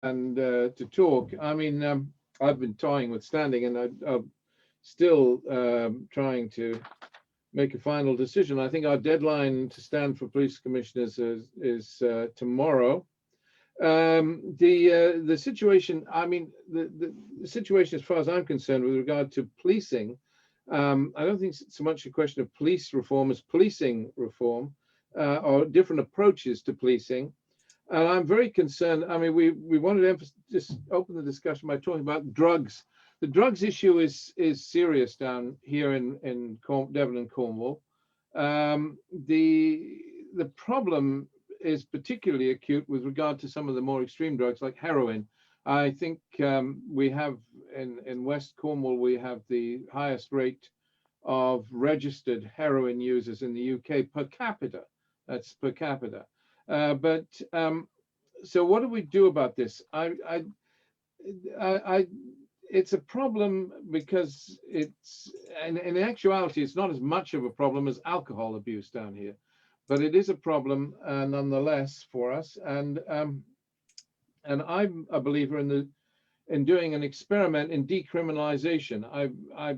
to talk. I mean, I've been toying with standing, and I'm still trying to make a final decision. I think our deadline to stand for police commissioners is tomorrow. The situation, I mean, the situation, as far as I'm concerned, with regard to policing, I don't think it's so much a question of police reform as policing reform, or different approaches to policing. And I'm very concerned. I mean, we wanted to just open the discussion by talking about drugs. The drugs issue is serious down here in Devon and Cornwall. The problem is particularly acute with regard to some of the more extreme drugs like heroin. I think we have in West Cornwall, we have the highest rate of registered heroin users in the UK per capita. That's per capita. So what do we do about this? It's a problem because it's, in actuality, it's not as much of a problem as alcohol abuse down here, but it is a problem nonetheless for us. And I'm a believer in doing an experiment in decriminalization. I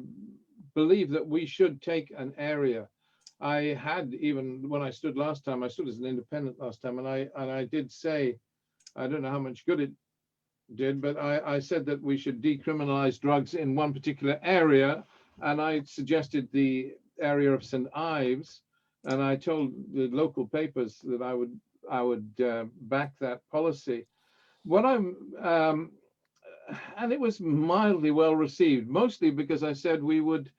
believe that we should take an area. I had, even when I stood last time, I stood as an independent last time, and I did say, I don't know how much good it did, but I said that we should decriminalize drugs in one particular area, and I suggested the area of St. Ives, and I told the local papers that I would back that policy. What and it was mildly well received, mostly because I said we would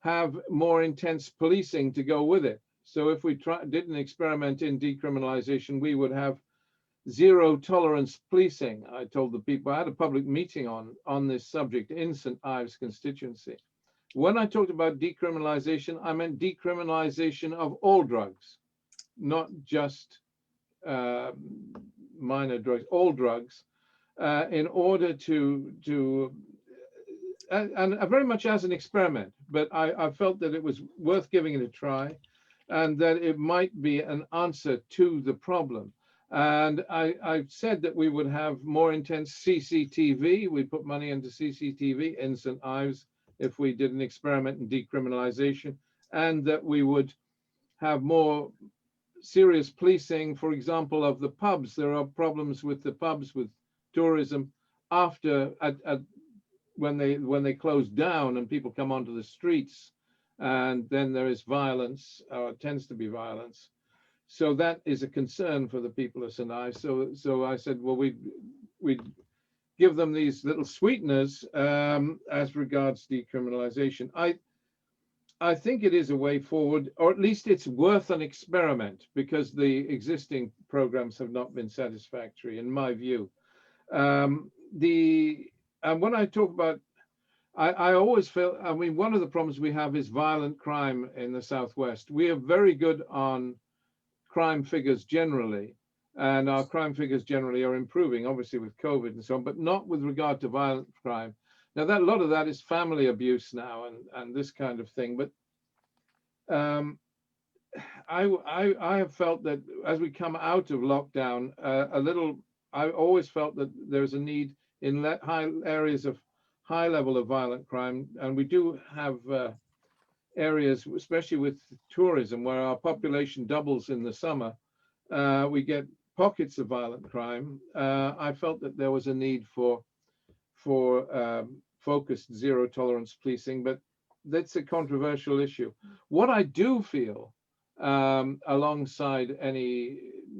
have more intense policing to go with it. So if we did an experiment in decriminalization, we would have zero tolerance policing. I told the people, I had a public meeting on this subject in St. Ives constituency. When I talked about decriminalization, I meant decriminalization of all drugs, not just minor drugs, all drugs, in order to and very much as an experiment, but I felt that it was worth giving it a try and that it might be an answer to the problem. And I said that we would have more intense CCTV. We put money into CCTV in St. Ives if we did an experiment in decriminalization, and that we would have more serious policing, for example, of the pubs. There are problems with the pubs, with tourism after when they close down and people come onto the streets, and then there is violence, or tends to be violence. So that is a concern for the people of St. Ives. So I said, well, we'd give them these little sweeteners as regards decriminalization. I think it is a way forward, or at least it's worth an experiment, because the existing programs have not been satisfactory, in my view. And when I talk about, I always feel, I mean, one of the problems we have is violent crime in the Southwest. We are very good on crime figures generally, and our crime figures generally are improving, obviously with COVID and so on, but not with regard to violent crime. Now, a lot of that is family abuse now and this kind of thing. But I have felt that as we come out of lockdown, I always felt that there's a need in high areas of high level of violent crime, and we do have areas, especially with tourism, where our population doubles in the summer. We get pockets of violent crime. I felt that there was a need for focused zero tolerance policing, but that's a controversial issue. What I do feel, alongside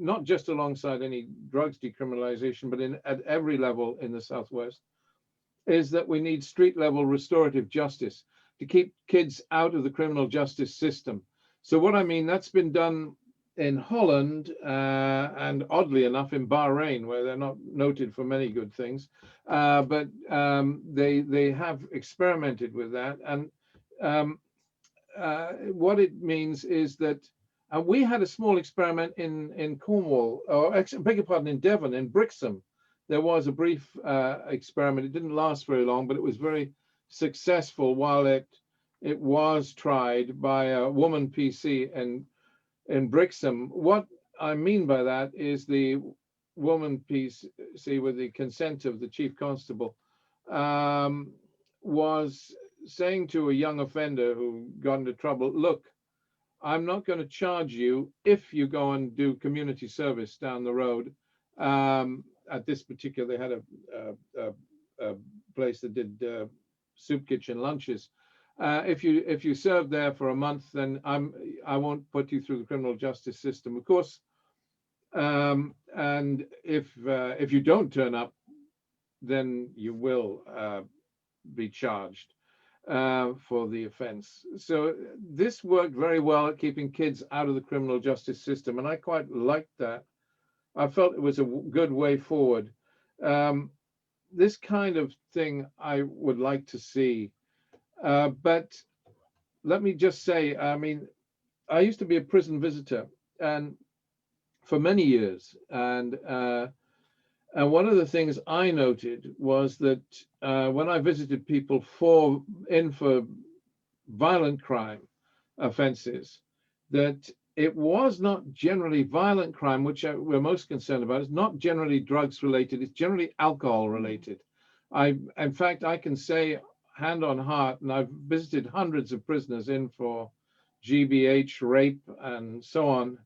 not just alongside any drugs decriminalization, but at every level in the Southwest, is that we need street level restorative justice to keep kids out of the criminal justice system. So what I mean, that's been done in Holland, and oddly enough in Bahrain, where they're not noted for many good things, but they have experimented with that. And what it means is that we had a small experiment in Cornwall, or actually, beg your pardon, in Devon, in Brixham. There was a brief experiment. It didn't last very long, but it was very successful while it was tried by a woman PC in Brixham. What I mean by that is woman PC, with the consent of the chief constable, was saying to a young offender who got into trouble, look, I'm not going to charge you if you go and do community service down the road. At this particular, they had a place that did soup kitchen lunches. If you serve there for a month, then I won't put you through the criminal justice system, of course. And if you don't turn up, then you will be charged for the offense. So this worked very well at keeping kids out of the criminal justice system, and I quite liked that. I felt it was a good way forward. This kind of thing I would like to see. But let me just say, I mean, I used to be a prison visitor, and for many years, and one of the things I noted was that when I visited people for violent crime offenses, that it was not generally violent crime, which we're most concerned about. It's not generally drugs related. It's generally alcohol related. In fact, I can say hand on heart, and I've visited hundreds of prisoners in for GBH, rape, and so on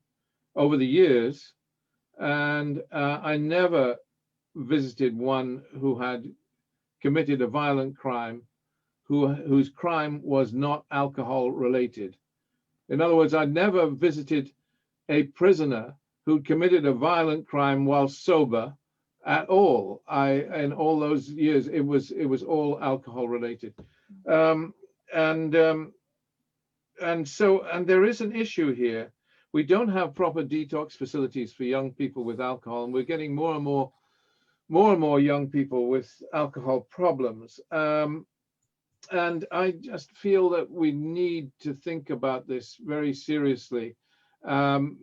over the years, and I never visited one who had committed a violent crime whose crime was not alcohol related. In other words, I never visited a prisoner who committed a violent crime while sober at all. In all those years, it was all alcohol related. And there is an issue here. We don't have proper detox facilities for young people with alcohol, and we're getting more and more young people with alcohol problems. And I just feel that we need to think about this very seriously. The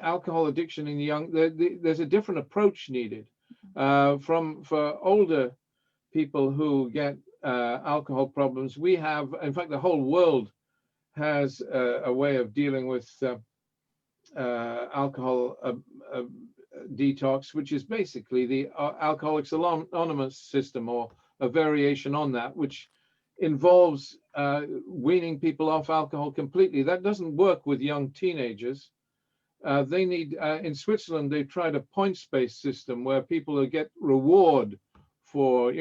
alcohol addiction in the young, there's a different approach needed for older people who get alcohol problems. We have, in fact, the whole world has a way of dealing with alcohol detox, which is basically the Alcoholics Anonymous system, or a variation on that, which involves weaning people off alcohol completely. That doesn't work with young teenagers. They need, in Switzerland, they've tried a points-based system where people get reward for,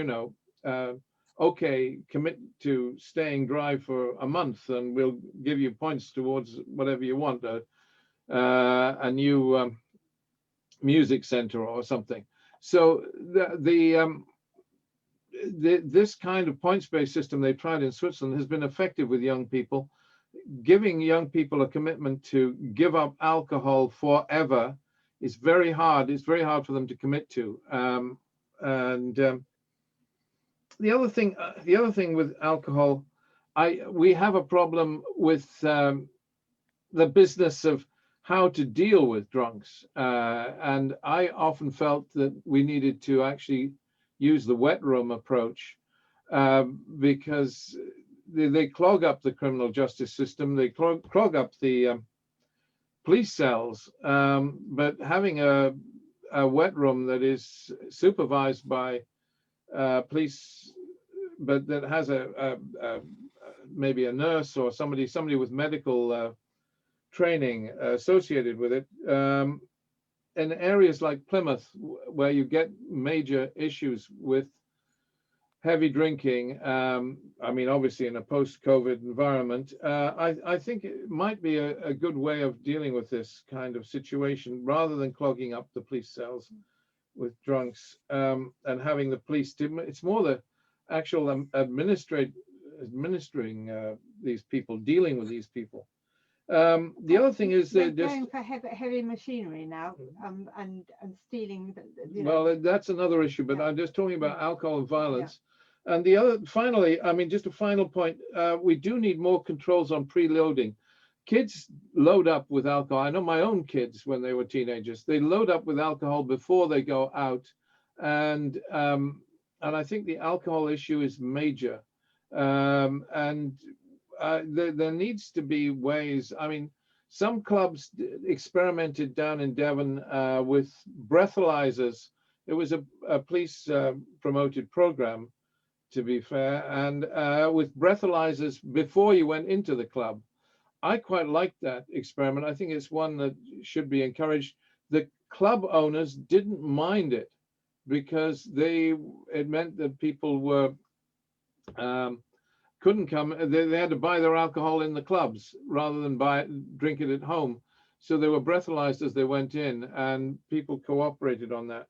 okay, commit to staying dry for a month and we'll give you points towards whatever you want, a new music center or something. So this kind of points-based system they tried in Switzerland has been effective with young people. Giving young people a commitment to give up alcohol forever is very hard. It's very hard for them to commit to. The other thing with alcohol, we have a problem with the business of how to deal with drunks. And I often felt that we needed to actually use the wet room approach because they clog up the criminal justice system. They clog up the police cells. But having a wet room that is supervised by police, but that has maybe a nurse or somebody with medical training associated with it, in areas like Plymouth, where you get major issues with heavy drinking, I mean, obviously in a post-COVID environment, I think it might be a good way of dealing with this kind of situation, rather than clogging up the police cells with drunks and having the police. It's more the actual administering these people, dealing with these people. The other thing is they're just going for heavy machinery now, and stealing. Well, that's another issue, but I'm just talking about alcohol and violence. Yeah. And the other, finally, I mean, just a final point, we do need more controls on preloading. Kids load up with alcohol. I know my own kids, when they were teenagers, they load up with alcohol before they go out. And I think the alcohol issue is major. There needs to be ways. I mean, some clubs experimented down in Devon with breathalyzers. It was a police promoted program, to be fair, and with breathalyzers before you went into the club. I quite like that experiment. I think it's one that should be encouraged. The club owners didn't mind it because it meant that people were couldn't come. They had to buy their alcohol in the clubs rather than drink it at home. So they were breathalyzed as they went in, and people cooperated on that.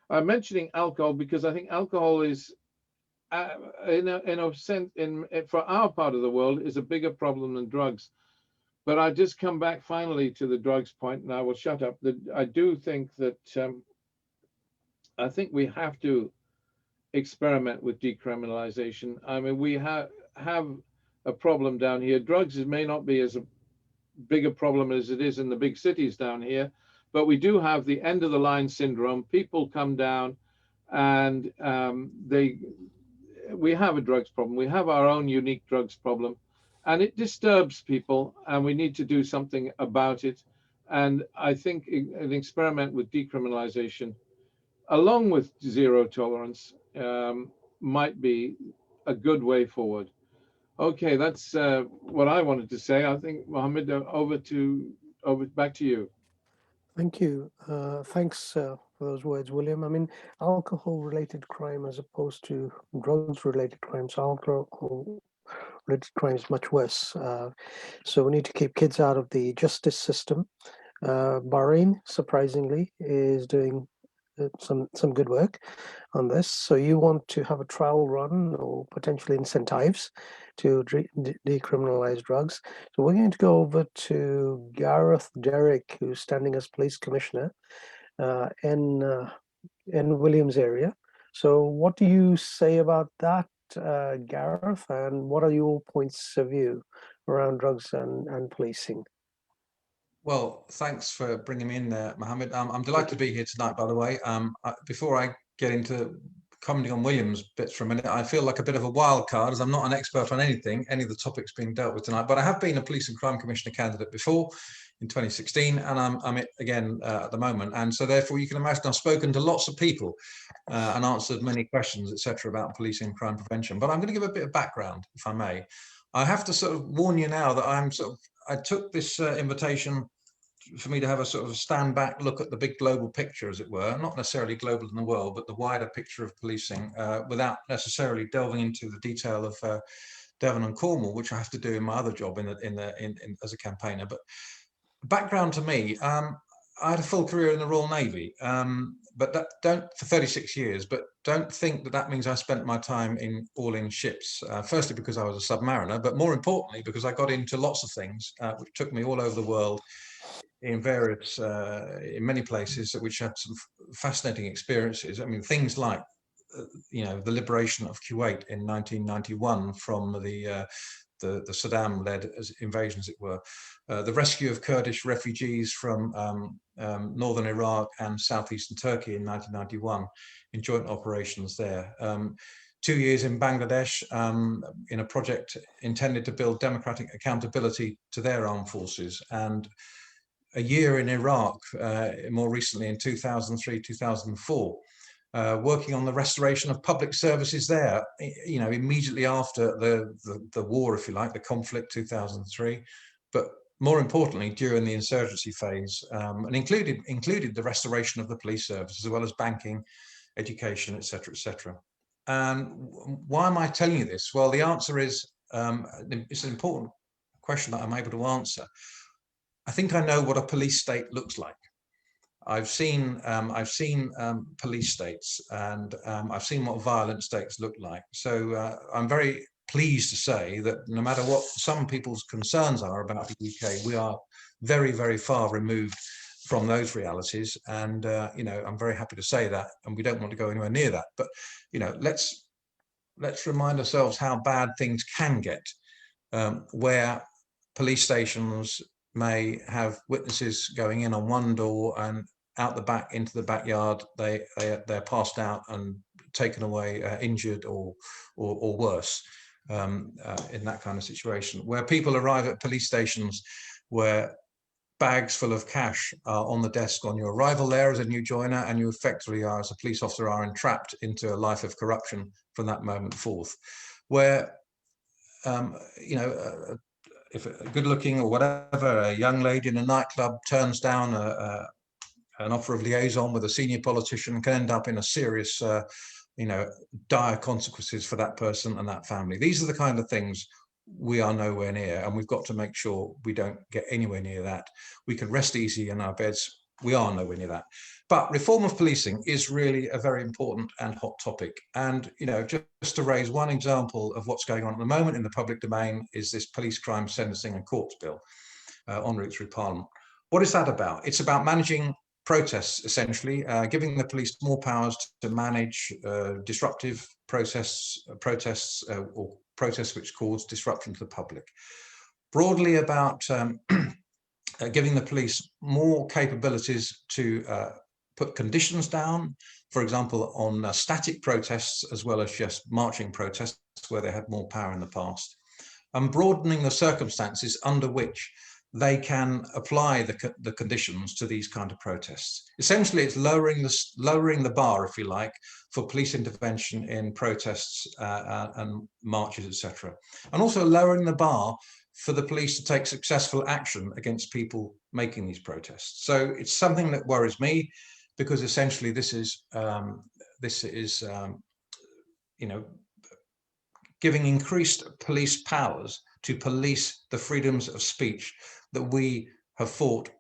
I'm mentioning alcohol because I think alcohol is, in a sense, for our part of the world, is a bigger problem than drugs. But I just come back finally to the drugs point, and I will shut up. I do think that I think we have to experiment with decriminalization. I mean, we have a problem down here. Drugs may not be as big a problem as it is in the big cities down here, but we do have the end of the line syndrome. People come down and we have a drugs problem. We have our own unique drugs problem, and it disturbs people, and we need to do something about it. And I think an experiment with decriminalization, along with zero tolerance, might be a good way forward. Okay, that's what I wanted to say. I think, Mohammed, back to you. Thank you. Thanks for those words, William. I mean, alcohol-related crime as opposed to drugs-related crimes, alcohol-related crime is much worse. So we need to keep kids out of the justice system. Bahrain, surprisingly, is doing some good work on this. So you want to have a trial run or potentially incentives to decriminalize drugs. So we're going to go over to Gareth Derrick, who's standing as police commissioner in Williams area. So what do you say about that, Gareth, and what are your points of view around drugs and policing? Well, thanks for bringing me in there, Mohammed. I'm delighted to be here tonight, by the way. Before I get into commenting on William's bits for a minute, I feel like a bit of a wild card, as I'm not an expert on any of the topics being dealt with tonight, but I have been a police and crime commissioner candidate before in 2016, and I'm it again at the moment. And so therefore you can imagine I've spoken to lots of people and answered many questions, etc., about policing and crime prevention. But I'm going to give a bit of background, if I may. I have to sort of warn you now that I took this invitation for me to have a sort of stand back look at the big global picture, as it were, not necessarily global in the world, but the wider picture of policing, without necessarily delving into the detail of Devon and Cornwall, which I have to do in my other job as a campaigner. But background to me, I had a full career in the Royal Navy, but for 36 years, but don't think that means I spent my time all in ships. Firstly, because I was a submariner, but more importantly, because I got into lots of things, which took me all over the world in many places, which had some fascinating experiences. I mean, things like, the liberation of Kuwait in 1991 from the Saddam-led invasion, as it were, the rescue of Kurdish refugees from northern Iraq and southeastern Turkey in 1991 in joint operations there. 2 years in Bangladesh in a project intended to build democratic accountability to their armed forces, and a year in Iraq, more recently in 2003, 2004, working on the restoration of public services there, immediately after the war, if you like, the conflict, 2003, but more importantly, during the insurgency phase, and included the restoration of the police service, as well as banking, education, etc., etc. And why am I telling you this? Well, the answer is, it's an important question that I'm able to answer. I think I know what a police state looks like. I've seen police states, and I've seen what violent states look like. So I'm very pleased to say that no matter what some people's concerns are about the UK, we are very, very far removed from those realities. And I'm very happy to say that, and we don't want to go anywhere near that. But let's remind ourselves how bad things can get, where police stations may have witnesses going in on one door and out the back into the backyard, they're passed out and taken away injured or worse, in that kind of situation, where people arrive at police stations where bags full of cash on the desk on your arrival there as a new joiner, and you effectively are, as a police officer, are entrapped into a life of corruption from that moment forth, where you know, if a good-looking or whatever, a young lady in a nightclub turns down an offer of liaison with a senior politician, can end up in a serious, you know, dire consequences for that person and that family. These are the kind of things we are nowhere near, and we've got to make sure we don't get anywhere near that. We can rest easy in our beds. We are nowhere near that. But reform of policing is really a very important and hot topic. And, you know, just to raise one example of what's going on at the moment in the public domain is this police crime sentencing and courts bill en route through Parliament. What is that about? It's about managing protests, essentially, giving the police more powers to manage disruptive protests or protests which cause disruption to the public. Broadly about giving the police more capabilities to put conditions down, for example, on static protests as well as just marching protests where they had more power in the past, and broadening the circumstances under which they can apply the conditions to these kind of protests. Essentially, it's lowering the bar, if you like, for police intervention in protests and marches, etc. And also lowering the bar for the police to take successful action against people making these protests. So it's something that worries me, because essentially this is you know, giving increased police powers to police the freedoms of speech that we have fought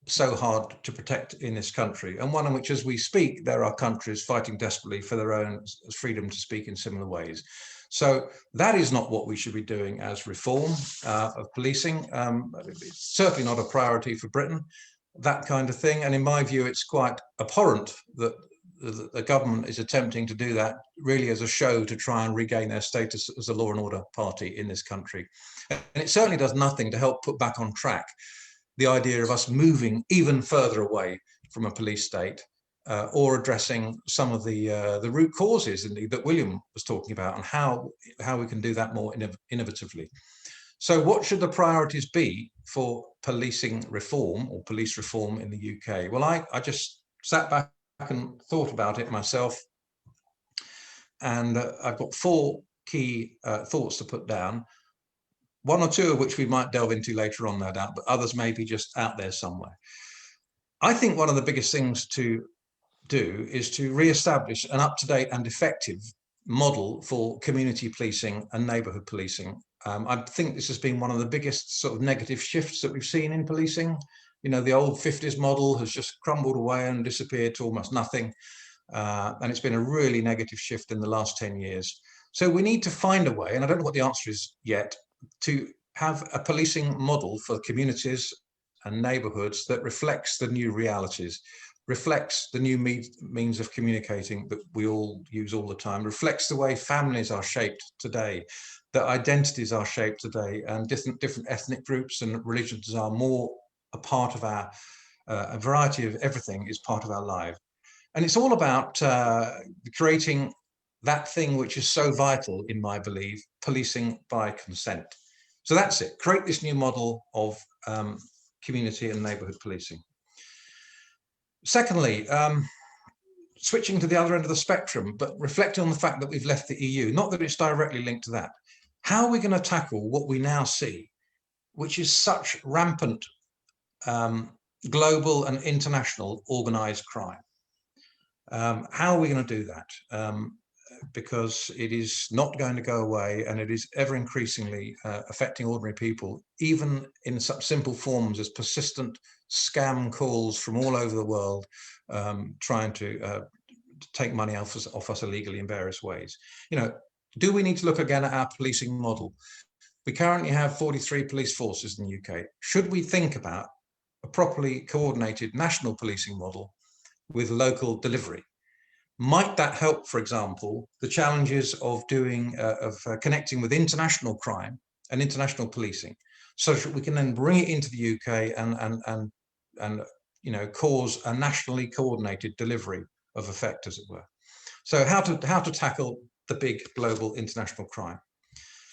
so hard to protect in this country, and one in which, as we speak, there are countries fighting desperately for their own freedom to speak in similar ways. So that is not what we should be doing as reform of policing. It's certainly not a priority for Britain, that kind of thing. And in my view, it's quite abhorrent that the government is attempting to do that really as a show to try and regain their status as a law and order party in this country. And it certainly does nothing to help put back on track the idea of us moving even further away from a police state, or addressing some of the root causes indeed that William was talking about, and how we can do that more innovatively. So what should the priorities be for policing reform or police reform in the UK? Well, I just sat back and thought about it myself, and I've got 4 key thoughts to put down, 1 or 2 of which we might delve into later on, no doubt, but others may be just out there somewhere. I think one of the biggest things to do is to re-establish an up-to-date and effective model for community policing and neighbourhood policing. I think this has been one of the biggest sort of negative shifts that we've seen in policing. You know, the old 50s model has just crumbled away and disappeared to almost nothing. And it's been a really negative shift in the last 10 years. So we need to find a way, and I don't know what the answer is yet, to have a policing model for communities and neighbourhoods that reflects the new realities, reflects the new means of communicating that we all use all the time, reflects the way families are shaped today, that identities are shaped today, and different ethnic groups and religions are more a part of our, a variety of everything is part of our life. And it's all about creating that thing which is so vital, in my belief, policing by consent. So that's it, create this new model of community and neighbourhood policing. Secondly, switching to the other end of the spectrum, but reflecting on the fact that we've left the EU, not that it's directly linked to that. How are we going to tackle what we now see, which is such rampant global and international organised crime? How are we going to do that? Because it is not going to go away, and it is ever increasingly affecting ordinary people, even in such simple forms as persistent scam calls from all over the world, trying to take money off us illegally in various ways. You know, do we need to look again at our policing model? We currently have 43 police forces in the UK. Should we think about a properly coordinated national policing model with local delivery? Might that help, for example, the challenges of connecting with international crime and international policing, so that we can then bring it into the UK and you know, cause a nationally coordinated delivery of effect, as it were. So how to tackle the big global international crime.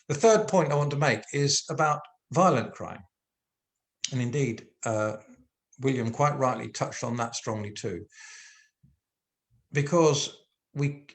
The third point I want to make is about violent crime. And indeed, William quite rightly touched on that strongly too, because we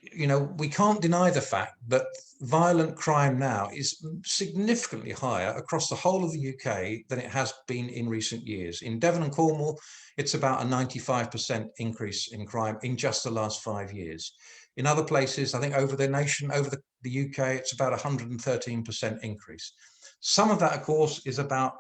can't deny the fact that violent crime now is significantly higher across the whole of the UK than it has been in recent years. In Devon and Cornwall, it's about a 95% increase in crime in just the last 5 years. In other places, I think over the nation, over the UK, it's about 113% increase. Some of that, of course, is about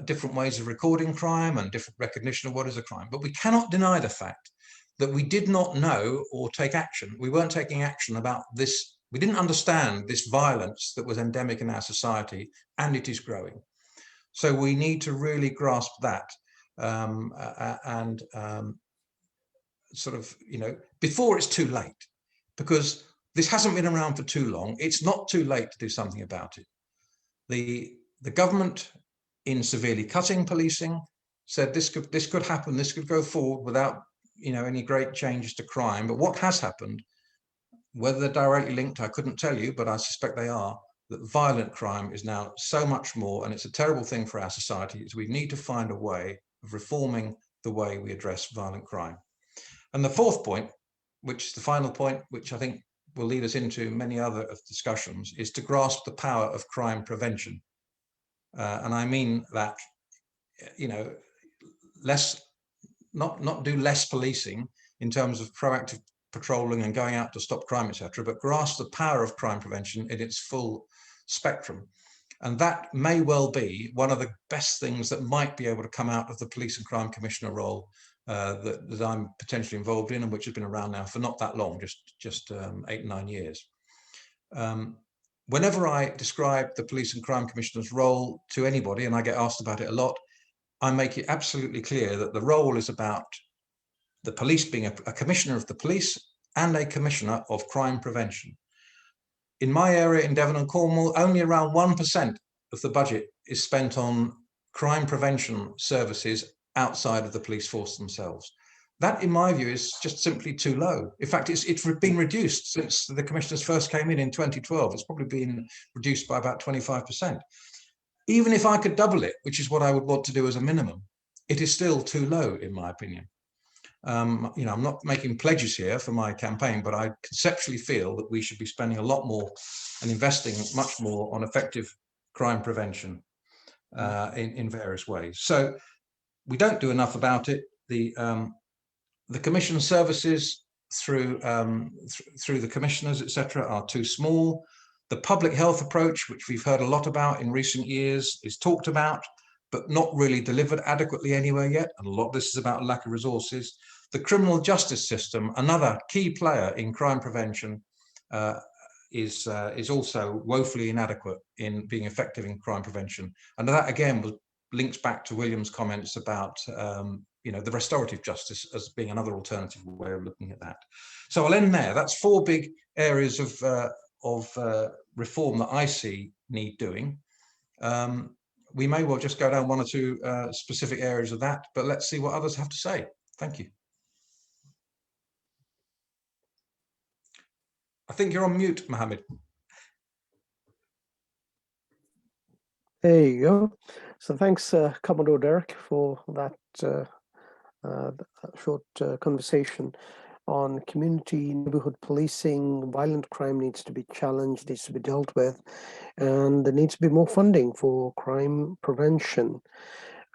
different ways of recording crime and different recognition of what is a crime. But we cannot deny the fact that we did not know or take action. We weren't taking action about this. We didn't understand this violence that was endemic in our society, and it is growing. So we need to really grasp that sort of, before it's too late, because this hasn't been around for too long. It's not too late to do something about it. The government, in severely cutting policing, said this could happen, this could go forward without any great changes to crime. But what has happened, whether they're directly linked, I couldn't tell you, but I suspect they are, that violent crime is now so much more, and it's a terrible thing for our society. So we need to find a way of reforming the way we address violent crime. And the fourth point, which is the final point, which I think will lead us into many other discussions, is to grasp the power of crime prevention. And I mean that, not do less policing in terms of proactive patrolling and going out to stop crime, etc., but grasp the power of crime prevention in its full spectrum. And that may well be one of the best things that might be able to come out of the Police and Crime Commissioner role that I'm potentially involved in, and which has been around now for not that long, just 8 or 9 years. Whenever I describe the Police and Crime Commissioner's role to anybody, and I get asked about it a lot, I make it absolutely clear that the role is about the police being a commissioner of the police and a commissioner of crime prevention. In my area in Devon and Cornwall, only around 1% of the budget is spent on crime prevention services outside of the police force themselves. That, in my view, is just simply too low. In fact, it's been reduced since the commissioners first came in 2012. It's probably been reduced by about 25%. Even if I could double it, which is what I would want to do as a minimum, it is still too low, in my opinion. I'm not making pledges here for my campaign, but I conceptually feel that we should be spending a lot more and investing much more on effective crime prevention in various ways. So we don't do enough about it. The commission services through the commissioners, etc., are too small. The public health approach, which we've heard a lot about in recent years, is talked about, but not really delivered adequately anywhere yet. And a lot of this is about lack of resources. The criminal justice system, another key player in crime prevention, is also woefully inadequate in being effective in crime prevention. And that again links back to William's comments about the restorative justice as being another alternative way of looking at that. So I'll end there. That's 4 big areas of reform that I see need doing. We may well just go down 1 or 2 specific areas of that, but let's see what others have to say. Thank you. I think you're on mute, Mohammed. There you go. So thanks, Commodore Derrick, for that short conversation on community neighborhood policing. Violent crime needs to be challenged, needs to be dealt with, and there needs to be more funding for crime prevention.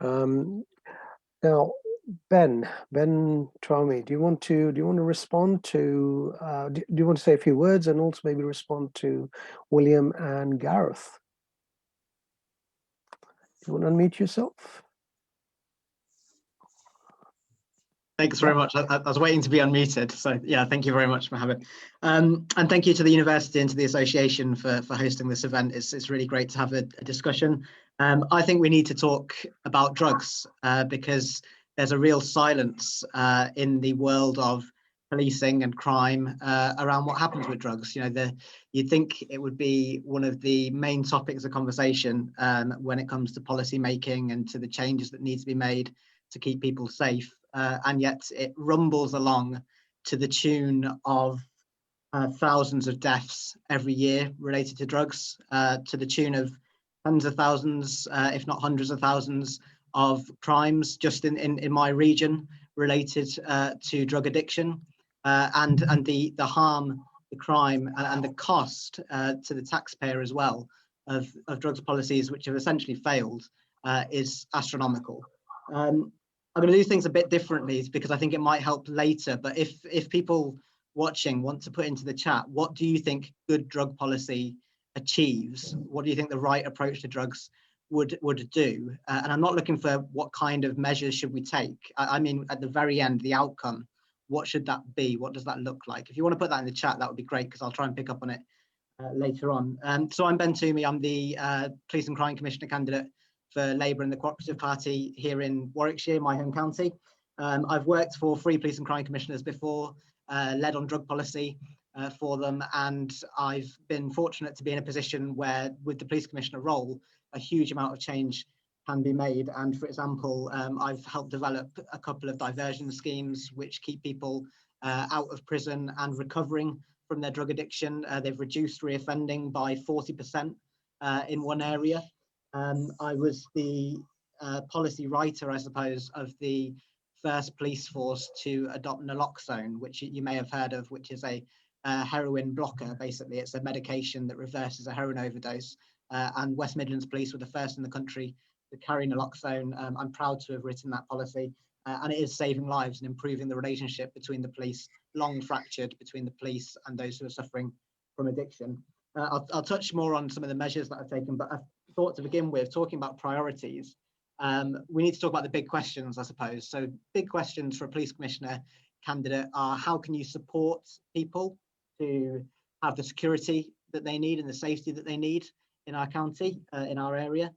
Now, Ben TWOMEY, do you want to respond to? Do you want to say a few words and also maybe respond to William and Gareth? Do you want to unmute yourself? Thanks very much. I was waiting to be unmuted. So yeah, thank you very much, Mohammed. And thank you to the university and to the association for hosting this event. It's really great to have a discussion. I think we need to talk about drugs because there's a real silence in the world of policing and crime around what happens with drugs. You'd think it would be one of the main topics of conversation when it comes to policy making and to the changes that need to be made to keep people safe. And yet it rumbles along to the tune of thousands of deaths every year related to drugs, to the tune of tens of thousands, if not hundreds of thousands of crimes just in my region related to drug addiction, and the harm, the crime, and the cost to the taxpayer as well of drugs policies which have essentially failed is astronomical. I'm going to do things a bit differently because I think it might help later, but if people watching want to put into the chat, what do you think good drug policy achieves? What do you think the right approach to drugs would do? And I'm not looking for what kind of measures should we take. I mean, at the very end, the outcome, what should that be? What does that look like? If you want to put that in the chat, that would be great, because I'll try and pick up on it later on. So I'm Ben TWOMEY. I'm the Police and Crime Commissioner candidate for Labour and the Cooperative Party here in Warwickshire, my home county. I've worked for 3 Police and Crime Commissioners before, led on drug policy for them, and I've been fortunate to be in a position where, with the Police Commissioner role, a huge amount of change can be made. And for example, I've helped develop a couple of diversion schemes which keep people out of prison and recovering from their drug addiction. They've reduced reoffending by 40% in one area. I was the policy writer, I suppose, of the first police force to adopt Naloxone, which you may have heard of, which is a heroin blocker. Basically, it's a medication that reverses a heroin overdose. And West Midlands Police were the first in the country to carry Naloxone. I'm proud to have written that policy, and it is saving lives and improving the relationship between the police, long fractured between the police and those who are suffering from addiction. I'll touch more on some of the measures that I've taken, but I thought to begin with, talking about priorities, we need to talk about the big questions, I suppose. So big questions for a police commissioner candidate are: how can you support people to have the security that they need and the safety that they need in our county, in our area?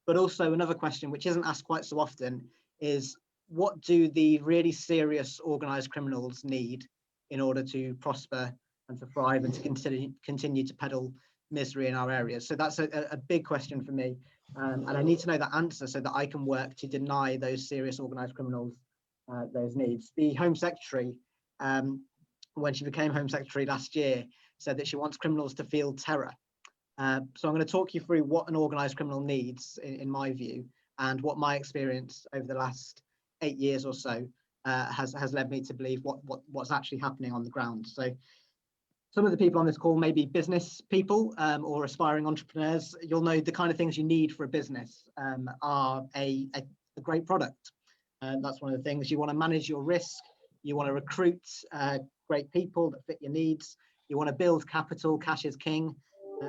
But also another question, which isn't asked quite so often, is what do the really serious organised criminals need in order to prosper and to thrive and to continue to peddle misery in our areas? So that's a big question for me, and I need to know that answer so that I can work to deny those serious organised criminals those needs. The Home Secretary, when she became Home Secretary last year, said that she wants criminals to feel terror. So I'm going to talk you through what an organised criminal needs, in my view, and what my experience over the last 8 years or so has led me to believe what's actually happening on the ground. So some of the people on this call may be business people or aspiring entrepreneurs. You'll know the kind of things you need for a business are a great product. That's one of the things. You want to manage your risk. You want to recruit great people that fit your needs. You want to build capital. Cash is king.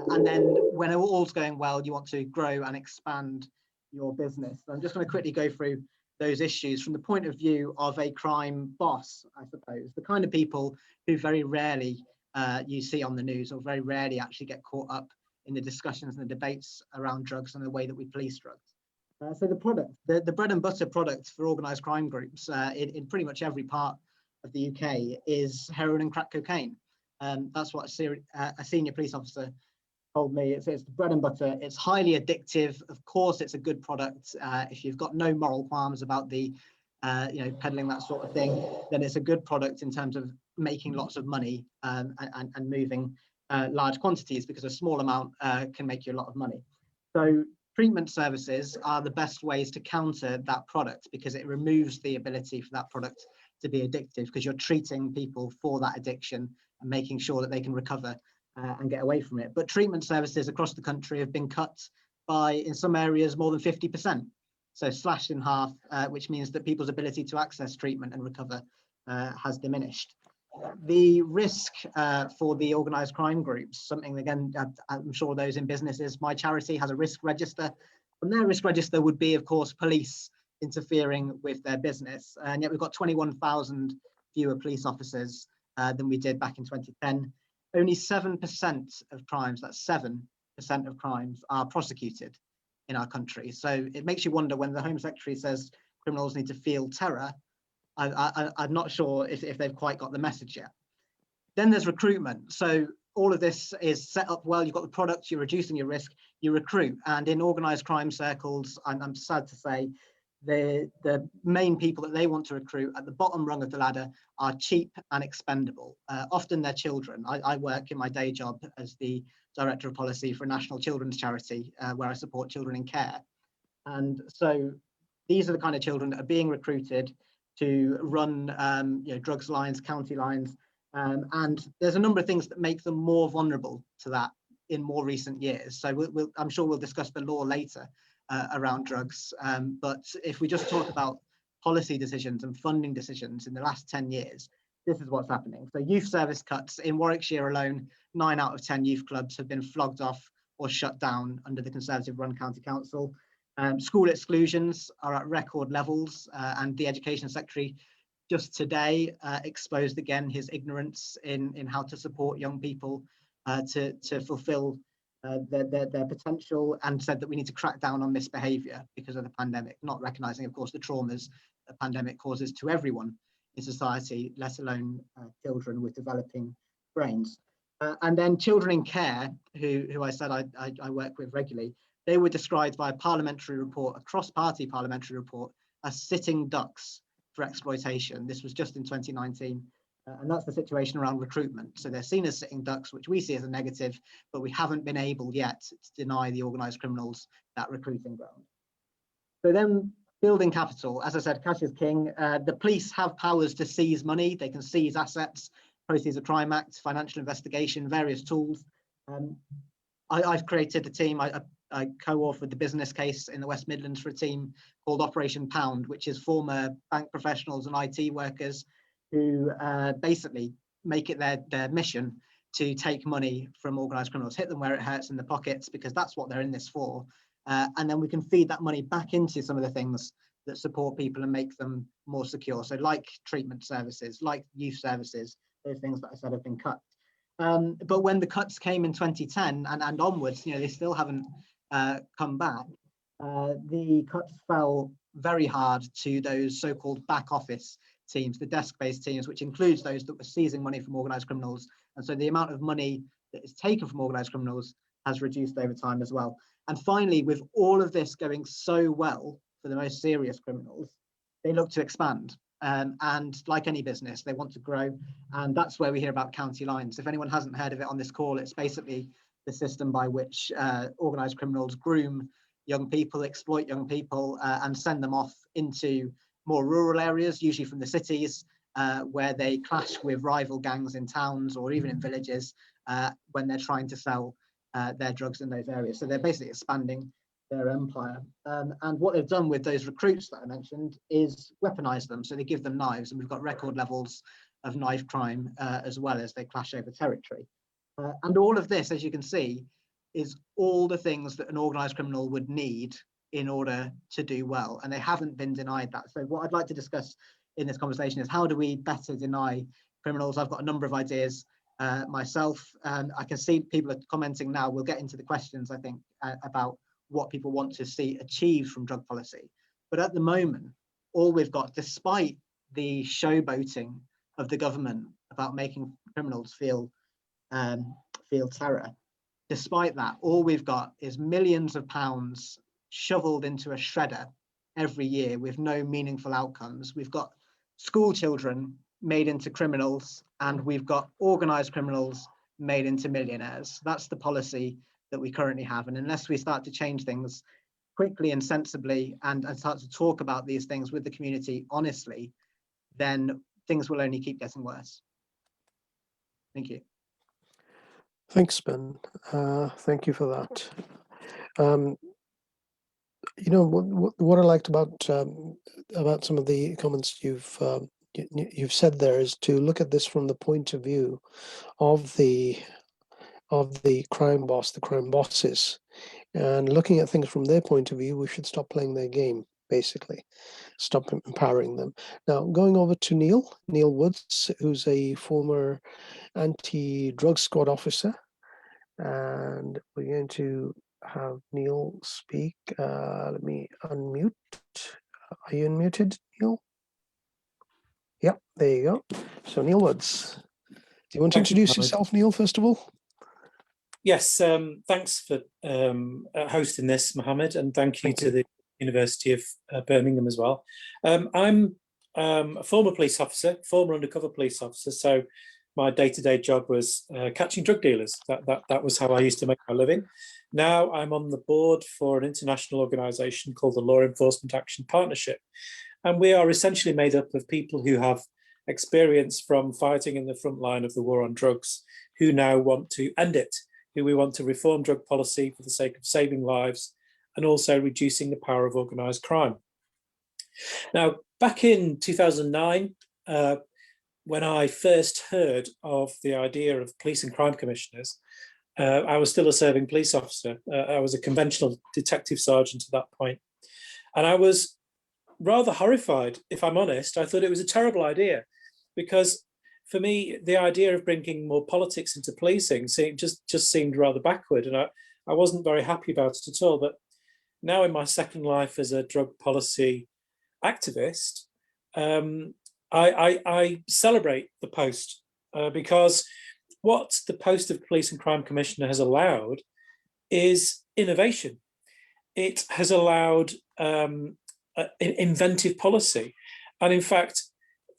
And then when all's going well, you want to grow and expand your business. So I'm just going to quickly go through those issues from the point of view of a crime boss, I suppose, the kind of people who very rarely you see on the news, or very rarely actually get caught up in the discussions and the debates around drugs and the way that we police drugs. So the product, the bread and butter product for organised crime groups in pretty much every part of the UK is heroin and crack cocaine. That's what a senior police officer told me. It's the bread and butter. It's highly addictive. Of course, it's a good product. If you've got no moral qualms about the, peddling that sort of thing, then it's a good product in terms of making lots of money and moving large quantities, because a small amount can make you a lot of money. So treatment services are the best ways to counter that product, because it removes the ability for that product to be addictive, because you're treating people for that addiction and making sure that they can recover and get away from it. But treatment services across the country have been cut by, in some areas, more than 50%. So slashed in half, which means that people's ability to access treatment and recover has diminished. The risk for the organised crime groups, something, again, I'm sure those in businesses, my charity has a risk register, and their risk register would be, of course, police interfering with their business. And yet we've got 21,000 fewer police officers than we did back in 2010. Only 7% of crimes, that's 7% of crimes, are prosecuted in our country. So it makes you wonder, when the Home Secretary says criminals need to feel terror, I'm not sure if they've quite got the message yet. Then there's recruitment. So all of this is set up well. You've got the product, you're reducing your risk, you recruit. And in organised crime circles, I'm sad to say, the main people that they want to recruit at the bottom rung of the ladder are cheap and expendable. Often they're children. I work in my day job as the Director of Policy for a national children's charity where I support children in care. And so These are the kind of children that are being recruited to run drugs lines, county lines, and there's a number of things that make them more vulnerable to that in more recent years. So I'm sure we'll discuss the law later around drugs, but if we just talk about policy decisions and funding decisions in the last 10 years, this is what's happening. So youth service cuts in Warwickshire alone, 9 out of 10 youth clubs have been flogged off or shut down under the Conservative run county council. School exclusions are at record levels, and the Education Secretary just today exposed again his ignorance in how to support young people to fulfill their potential, and said that we need to crack down on misbehaviour because of the pandemic, not recognising, of course, the traumas the pandemic causes to everyone in society, let alone children with developing brains. And then children in care, who I said I work with regularly, they were described by a parliamentary report, a cross-party parliamentary report, as sitting ducks for exploitation. This was just in 2019. And that's the situation around recruitment. So they're seen as sitting ducks, which we see as a negative, but we haven't been able yet to deny the organised criminals that recruiting ground. So then building capital, as I said, cash is king. The police have powers to seize money. They can seize assets, Proceeds of Crime Act, financial investigation, various tools. I've created a team. I co-authored the business case in the West Midlands for a team called Operation Pound, which is former bank professionals and IT workers who basically make it their mission to take money from organised criminals, hit them where it hurts in the pockets, because that's what they're in this for. And then we can feed that money back into some of the things that support people and make them more secure. So like treatment services, like youth services, those things that I said have been cut. But when the cuts came in 2010 and onwards, they still haven't come back. The cuts fell very hard to those so-called back office teams, the desk-based teams, which includes those that were seizing money from organised criminals. And so the amount of money that is taken from organised criminals has reduced over time as well. And finally, with all of this going so well for the most serious criminals, they look to expand. And like any business, they want to grow. And that's where we hear about county lines. If anyone hasn't heard of it on this call, it's basically the system by which organised criminals groom young people, exploit young people, and send them off into more rural areas, usually from the cities, where they clash with rival gangs in towns or even in villages when they're trying to sell their drugs in those areas. So they're basically expanding their empire. And what they've done with those recruits that I mentioned is weaponize them. So they give them knives, and we've got record levels of knife crime as well as they clash over territory. And all of this, as you can see, is all the things that an organised criminal would need in order to do well, and they haven't been denied that. So what I'd like to discuss in this conversation is how do we better deny criminals? I've got a number of ideas myself. I can see people are commenting now. We'll get into the questions, I think, about what people want to see achieved from drug policy. But at the moment, all we've got, despite the showboating of the government about making criminals feel terror, despite that, all we've got is millions of pounds shoveled into a shredder every year with no meaningful outcomes. We've got school children made into criminals, and we've got organised criminals made into millionaires. That's the policy that we currently have. And unless we start to change things quickly and sensibly and start to talk about these things with the community honestly, then things will only keep getting worse. Thank you. Thanks, Ben. Thank you for that. What I liked about some of the comments you've said there is to look at this from the point of view of the crime boss, the crime bosses, and looking at things from their point of view. We should stop playing their game, basically, stop empowering them. Now, going over to Neil Woods, who's a former anti-drug squad officer, and we're going to have Neil speak. Let me unmute. Are you unmuted, Neil? Yep, there you go. So Neil Woods, do you want to introduce yourself, Neil, first of all? Yes, thanks for hosting this, Mohammed, and thank you to the University of Birmingham as well. I'm a former police officer, former undercover police officer, so my day-to-day job was catching drug dealers. That was how I used to make my living. Now I'm on the board for an international organisation called the Law Enforcement Action Partnership. And we are essentially made up of people who have experience from fighting in the front line of the war on drugs, who now want to end it, who we want to reform drug policy for the sake of saving lives and also reducing the power of organised crime. Now, back in 2009, when I first heard of the idea of police and crime commissioners, I was still a serving police officer. I was a conventional detective sergeant at that point. And I was rather horrified, if I'm honest. I thought it was a terrible idea, because for me, the idea of bringing more politics into policing just seemed rather backward, and I wasn't very happy about it at all. But now in my second life as a drug policy activist, I celebrate the post because what the post of Police and Crime Commissioner has allowed is innovation. It has allowed inventive policy. And in fact,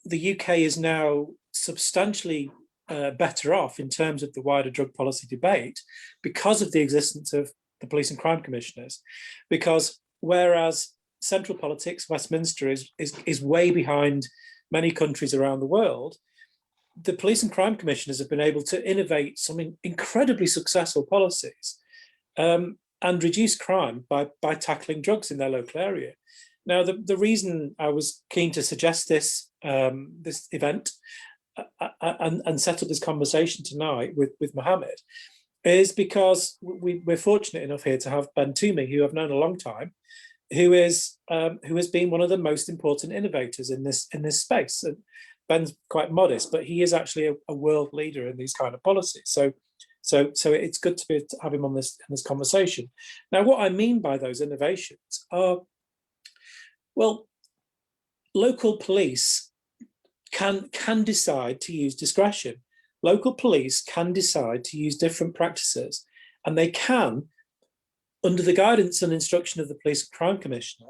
the UK is now substantially better off in terms of the wider drug policy debate because of the existence of the Police and Crime Commissioners. Because whereas central politics, Westminster, is way behind many countries around the world, the Police and Crime Commissioners have been able to innovate some incredibly successful policies and reduce crime by tackling drugs in their local area. Now, the reason I was keen to suggest this this event and set up this conversation tonight with Mohammed is because we're fortunate enough here to have Ben TWOMEY, who I've known a long time, who has been one of the most important innovators in this space. And Ben's quite modest, but he is actually a world leader in these kind of policies. So it's good to have him on in this conversation. Now, what I mean by those innovations are, well, local police can decide to use discretion. Local police can decide to use different practices, and they can, under the guidance and instruction of the Police and Crime Commissioner,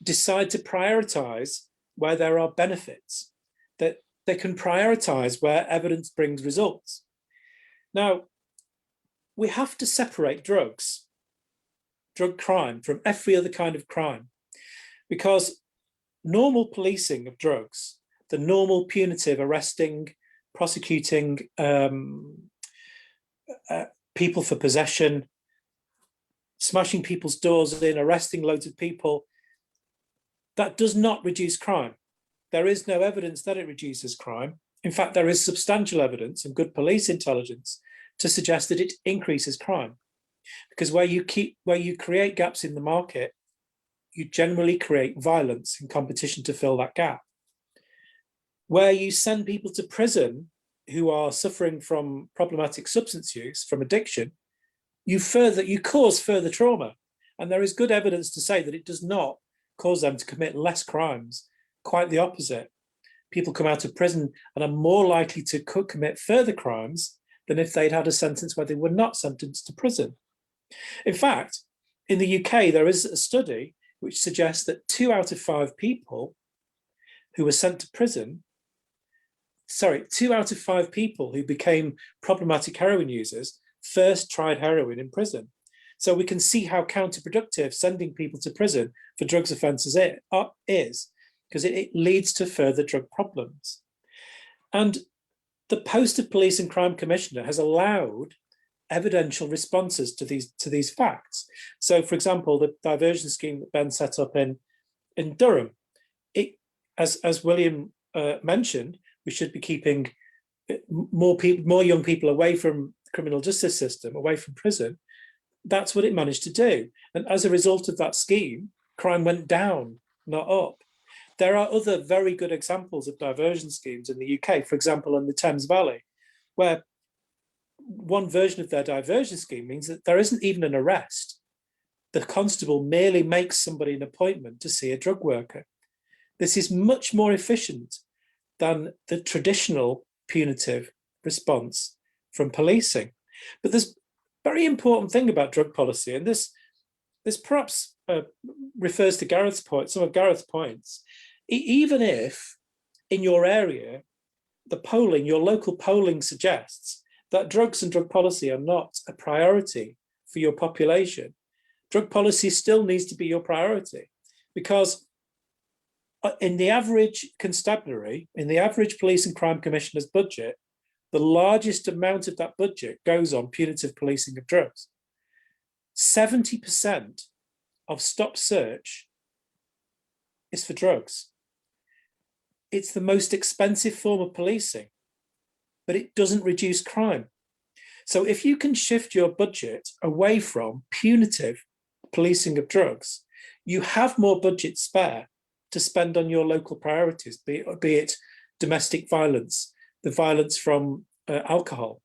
decide to prioritise where there are benefits, that they can prioritise where evidence brings results. Now, we have to separate drug crime, from every other kind of crime, because normal policing of drugs, the normal punitive arresting, prosecuting people for possession, smashing people's doors in, arresting loads of people, that does not reduce crime. There is no evidence that it reduces crime. In fact, there is substantial evidence and good police intelligence to suggest that it increases crime. Because where you create gaps in the market, you generally create violence and competition to fill that gap. Where you send people to prison who are suffering from problematic substance use, from addiction, you cause further trauma. And there is good evidence to say that it does not cause them to commit less crimes. Quite the opposite. People come out of prison and are more likely to commit further crimes than if they'd had a sentence where they were not sentenced to prison. In fact, in the UK, there is a study which suggests that 2 out of 5 people who were sent to prison, 2 out of 5 people who became problematic heroin users first tried heroin in prison. So we can see how counterproductive sending people to prison for drugs offences is, because it leads to further drug problems. And the post of Police and Crime Commissioner has allowed evidential responses to these facts. So, for example, the diversion scheme that Ben set up in Durham, as William mentioned, we should be keeping more young people away from the criminal justice system, away from prison. That's what it managed to do. And as a result of that scheme, crime went down, not up. There are other very good examples of diversion schemes in the UK, for example, in the Thames Valley, where one version of their diversion scheme means that there isn't even an arrest. The constable merely makes somebody an appointment to see a drug worker. This is much more efficient than the traditional punitive response from policing. But there's a very important thing about drug policy, and this perhaps refers to Gareth's point, some of Gareth's points. Even if in your area the polling, your local polling suggests that drugs and drug policy are not a priority for your population, drug policy still needs to be your priority, because in the average constabulary, in the average police and crime commissioner's budget, the largest amount of that budget goes on punitive policing of drugs. 70% of stop search is for drugs. It's the most expensive form of policing, but it doesn't reduce crime. So if you can shift your budget away from punitive policing of drugs, you have more budget spare to spend on your local priorities, be it domestic violence, the violence from alcohol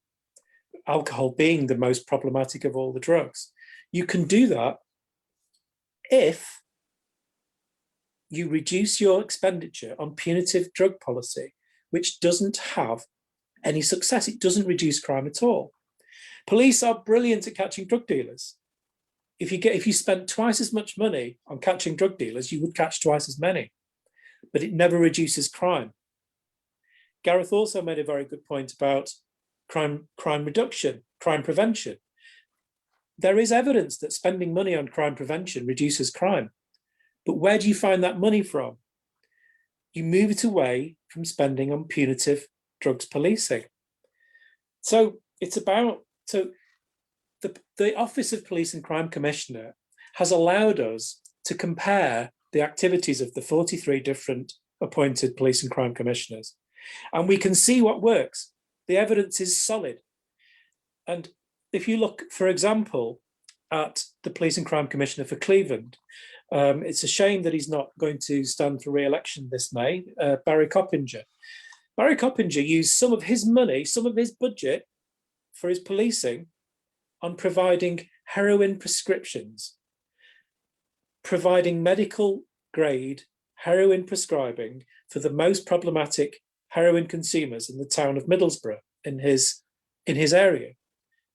being the most problematic of all the drugs. You can do that if you reduce your expenditure on punitive drug policy, which doesn't have any success. It doesn't reduce crime at all. Police are brilliant at catching drug dealers. If you spent twice as much money on catching drug dealers, you would catch twice as many, but it never reduces crime. Gareth also made a very good point about crime reduction, crime prevention. There is evidence that spending money on crime prevention reduces crime, but where do you find that money from? You move it away from spending on punitive drugs policing. So it's about, the Office of Police and Crime Commissioner has allowed us to compare the activities of the 43 different appointed police and crime commissioners. And we can see what works. The evidence is solid. And if you look, for example, at the Police and Crime Commissioner for Cleveland, it's a shame that he's not going to stand for re-election this May, Barry Coppinger. Barry Coppinger used some of his money, some of his budget for his policing on providing heroin prescriptions, providing medical grade heroin prescribing for the most problematic heroin consumers in the town of Middlesbrough in his area.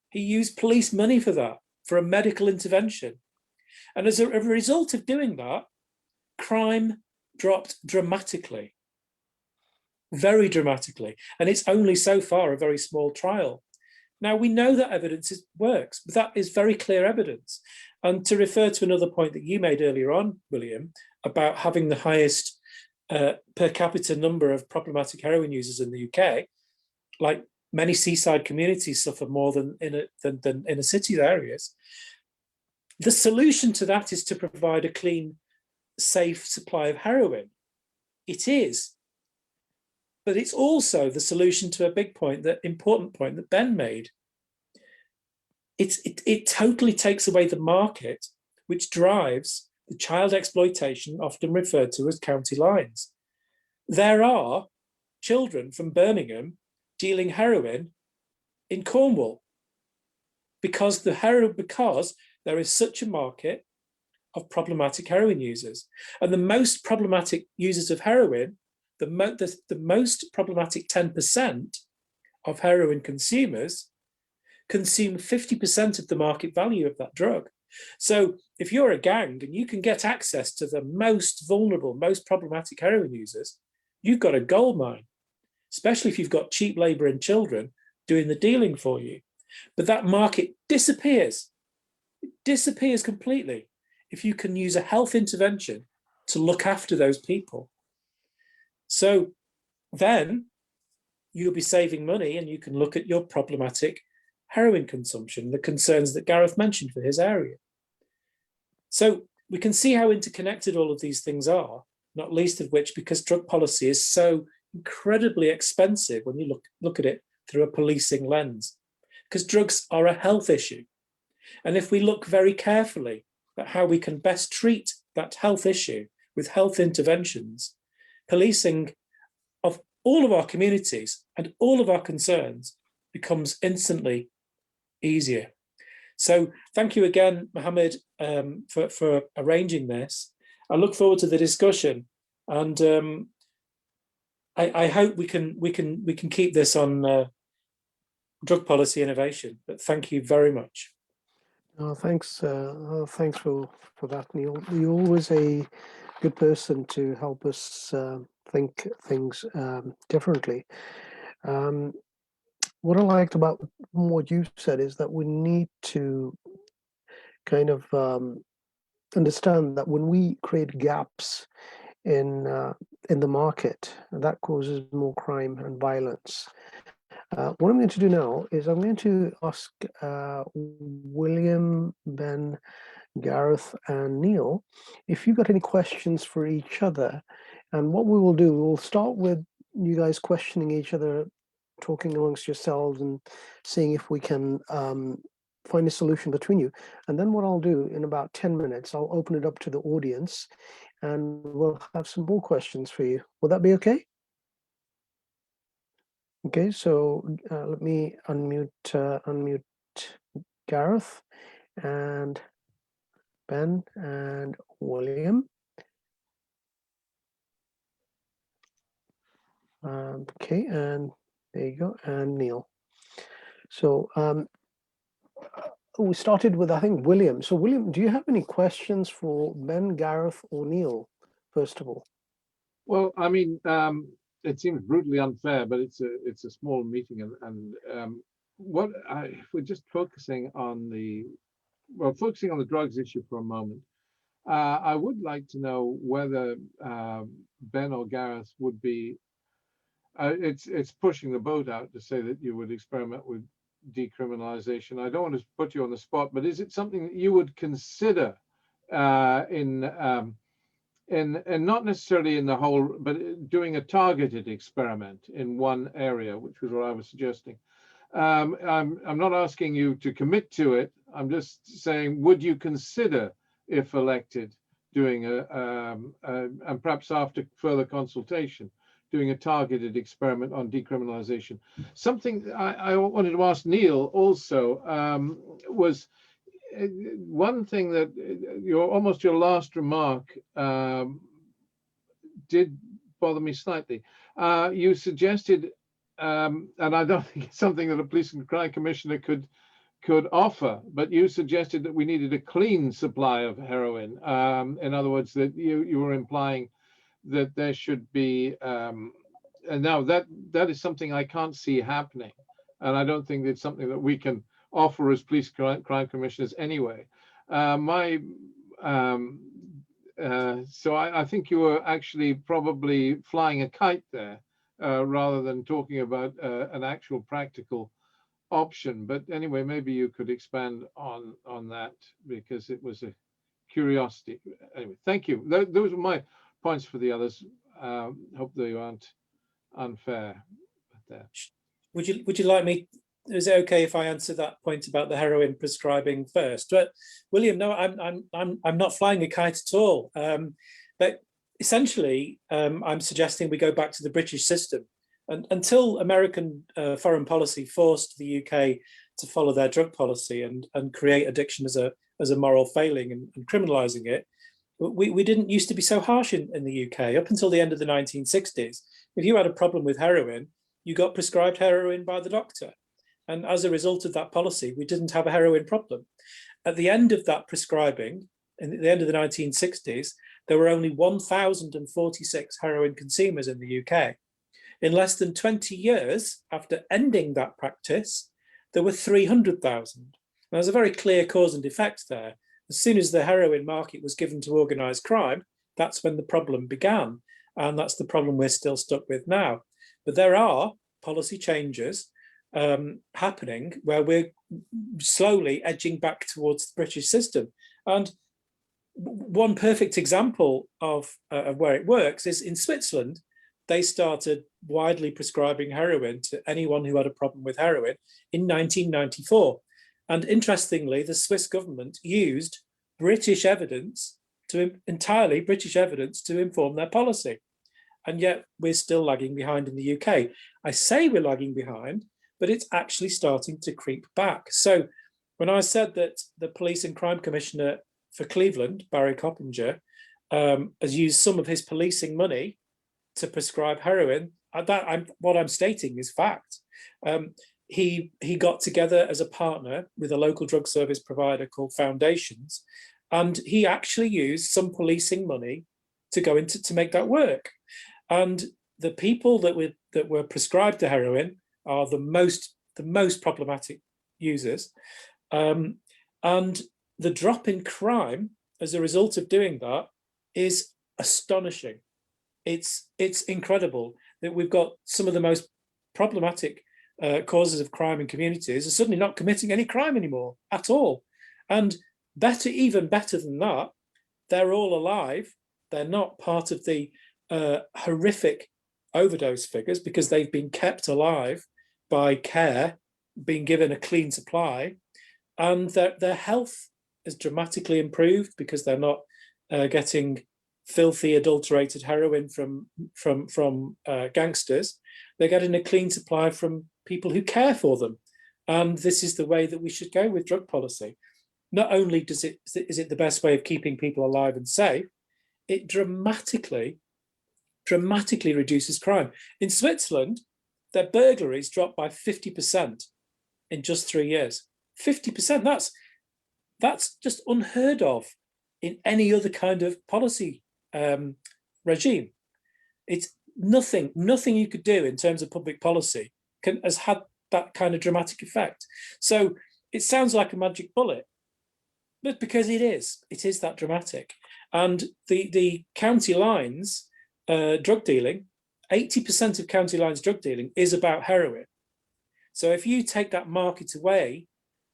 He used police money for that, for a medical intervention. And as a result of doing that, crime dropped dramatically, very dramatically. And it's only so far a very small trial. Now, we know that evidence works, but that is very clear evidence. And to refer to another point that you made earlier on, William, about having the highest per capita number of problematic heroin users in the UK, like many seaside communities suffer more than inner city areas. The solution to that is to provide a clean, safe supply of heroin. It is. But it's also the solution to a big point, that important point that Ben made. It totally takes away the market, which drives the child exploitation often referred to as county lines. There are children from Birmingham dealing heroin in Cornwall because there is such a market of problematic heroin users. And the most problematic users of heroin, the most problematic 10% of heroin consumers consume 50% of the market value of that drug. So if you're a gang and you can get access to the most vulnerable, most problematic heroin users, you've got a gold mine, especially if you've got cheap labor and children doing the dealing for you. But that market disappears. It disappears completely if you can use a health intervention to look after those people. So then you'll be saving money and you can look at your problematic heroin consumption, the concerns that Gareth mentioned for his area. So we can see how interconnected all of these things are, not least of which because drug policy is so incredibly expensive when you look at it through a policing lens, because drugs are a health issue. And if we look very carefully at how we can best treat that health issue with health interventions, policing of all of our communities and all of our concerns becomes instantly easier. So thank you again, Mohammed, for arranging this. I look forward to the discussion, and I hope we can keep this on drug policy innovation. But thank you very much. Thanks for that, Neil. You're always a good person to help us think things differently. What I liked about what you said is that we need to kind of understand that when we create gaps in the market, that causes more crime and violence. What I'm going to do now is I'm going to ask William, Ben, Gareth, and Neil if you got any questions for each other. And what we will do, we'll start with you guys questioning each other, talking amongst yourselves and seeing if we can find a solution between you. And then what I'll do in about 10 minutes, I'll open it up to the audience and we'll have some more questions for you. Will that be okay? Okay, so let me unmute Gareth and Ben and William. Okay, and there you go, and Neil. So we started with, I think, William. So William, do you have any questions for Ben, Gareth, or Neil, first of all? Well, I mean, it seems brutally unfair, but it's a small meeting, and if we're just focusing on the drugs issue for a moment, I would like to know whether Ben or Gareth would be. It's pushing the boat out to say that you would experiment with decriminalization. I don't want to put you on the spot, but is it something that you would consider in not necessarily in the whole, but doing a targeted experiment in one area, which was what I was suggesting? I'm not asking you to commit to it. I'm just saying, would you consider, if elected, doing and perhaps after further consultation, doing a targeted experiment on decriminalization? Something I wanted to ask Neil also was one thing that your last remark did bother me slightly. You suggested, and I don't think it's something that a police and crime commissioner could offer, but you suggested that we needed a clean supply of heroin. In other words, that you were implying that there should be, and now that is something I can't see happening, and I don't think it's something that we can offer as police crime commissioners anyway. So I think you were actually probably flying a kite there, rather than talking about an actual practical option. But anyway, maybe you could expand on that, because it was a curiosity. Anyway, thank you. Those were my points for the others. Hope they aren't unfair. Would you like me? Is it okay if I answer that point about the heroin prescribing first? But William, no, I'm not flying a kite at all. But essentially, I'm suggesting we go back to the British system, and until American foreign policy forced the UK to follow their drug policy and create addiction as a moral failing and criminalising it. We didn't used to be so harsh in the UK up until the end of the 1960s. If you had a problem with heroin, you got prescribed heroin by the doctor. And as a result of that policy, we didn't have a heroin problem. At the end of that prescribing, in the end of the 1960s, there were only 1,046 heroin consumers in the UK. In less than 20 years after ending that practice, there were 300,000. There's a very clear cause and effect there. As soon as the heroin market was given to organised crime, that's when the problem began. And that's the problem we're still stuck with now. But there are policy changes happening where we're slowly edging back towards the British system. And one perfect example of where it works is in Switzerland. They started widely prescribing heroin to anyone who had a problem with heroin in 1994. And interestingly, the Swiss government used entirely British evidence to inform their policy. And yet we're still lagging behind in the UK. I say we're lagging behind, but it's actually starting to creep back. So when I said that the Police and Crime Commissioner for Cleveland, Barry Coppinger, has used some of his policing money to prescribe heroin, what I'm stating is fact. He got together as a partner with a local drug service provider called Foundations, and he actually used some policing money to go into to make that work. And the people that were prescribed the heroin are the most problematic users, and the drop in crime as a result of doing that is astonishing. It's incredible that we've got some of the most problematic causes of crime in communities are suddenly not committing any crime anymore at all. And even better than that, they're all alive. They're not part of the horrific overdose figures because they've been kept alive by care, being given a clean supply, and their health is dramatically improved because they're not getting filthy adulterated heroin from gangsters. They're getting a clean supply from people who care for them, and this is the way that we should go with drug policy. Not only is it the best way of keeping people alive and safe, it dramatically reduces crime. In Switzerland, their burglaries dropped by 50% in just 3 years. 50%. That's just unheard of in any other kind of policy regime. It's nothing you could do in terms of public policy has had that kind of dramatic effect. So it sounds like a magic bullet, but because it is that dramatic. And the county lines drug dealing, 80% of county lines drug dealing is about heroin. So if you take that market away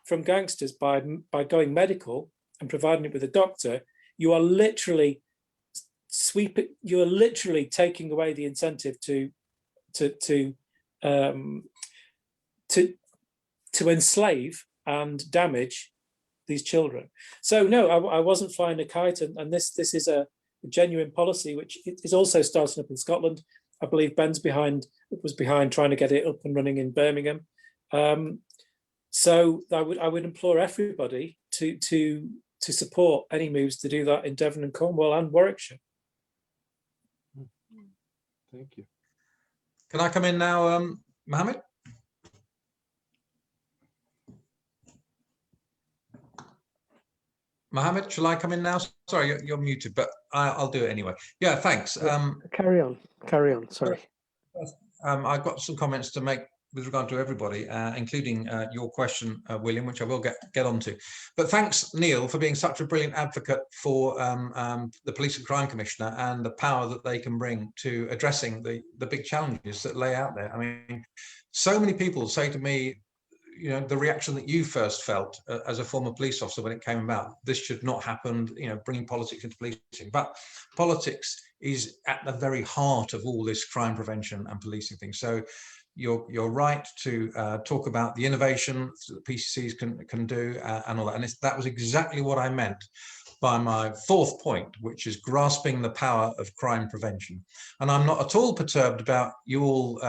from gangsters by going medical and providing it with a doctor, you are literally taking away the incentive to enslave and damage these children. So no, I wasn't flying a kite, and this is a genuine policy which is also starting up in Scotland. I believe Ben's was behind trying to get it up and running in Birmingham. So I would implore everybody to support any moves to do that in Devon and Cornwall and Warwickshire. Thank you. Can I come in now, Mohammed? Mohammed, shall I come in now? Sorry, you're muted, but I'll do it anyway. Yeah, thanks. Carry on, sorry. I've got some comments to make with regard to everybody, including your question, William, which I will get onto. But thanks, Neil, for being such a brilliant advocate for the Police and Crime Commissioner and the power that they can bring to addressing the big challenges that lay out there. I mean, so many people say to me, you know, the reaction that you first felt as a former police officer when it came about, this should not happen, you know, bringing politics into policing. But politics is at the very heart of all this crime prevention and policing thing. So you're right to talk about the innovation that PCCs can do and all that. And that was exactly what I meant by my fourth point, which is grasping the power of crime prevention. And I'm not at all perturbed about you all,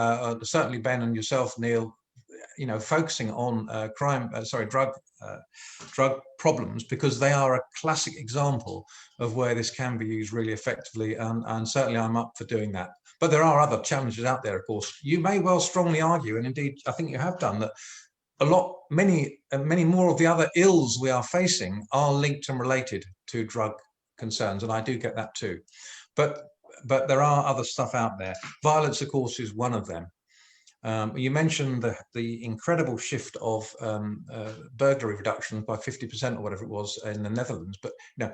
certainly Ben and yourself, Neil, you know, focusing on drug problems, because they are a classic example of where this can be used really effectively, and certainly I'm up for doing that. But there are other challenges out there, of course. You may well strongly argue, and indeed I think you have done, that many more of the other ills we are facing are linked and related to drug concerns, and I do get that too. But there are other stuff out there. Violence, of course, is one of them. You mentioned the incredible shift of burglary reduction by 50% or whatever it was in the Netherlands, but you know,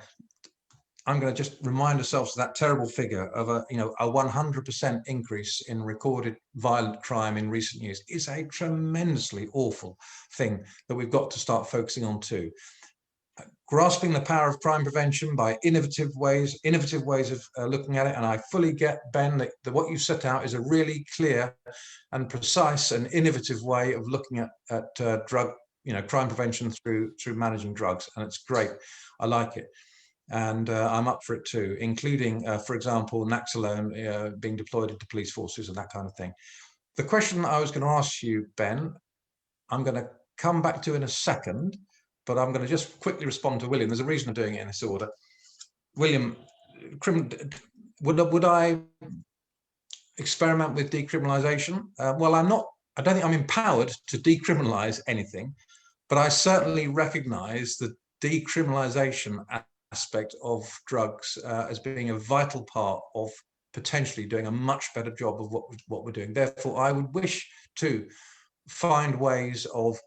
I'm going to just remind ourselves of that terrible figure of a 100% increase in recorded violent crime in recent years. Is a tremendously awful thing that we've got to start focusing on too. Grasping the power of crime prevention by innovative ways of looking at it. And I fully get, Ben, that what you set out is a really clear and precise and innovative way of looking at drug, crime prevention through managing drugs. And it's great. I like it. And I'm up for it too, including, for example, Naloxone being deployed into police forces and that kind of thing. The question I was going to ask you, Ben, I'm going to come back to in a second, but I'm going to just quickly respond to William. There's a reason I'm doing it in this order. William, would I experiment with decriminalization? Well, I don't think I'm empowered to decriminalize anything, but I certainly recognize the decriminalization aspect of drugs as being a vital part of potentially doing a much better job of what we're doing. Therefore, I would wish to find ways of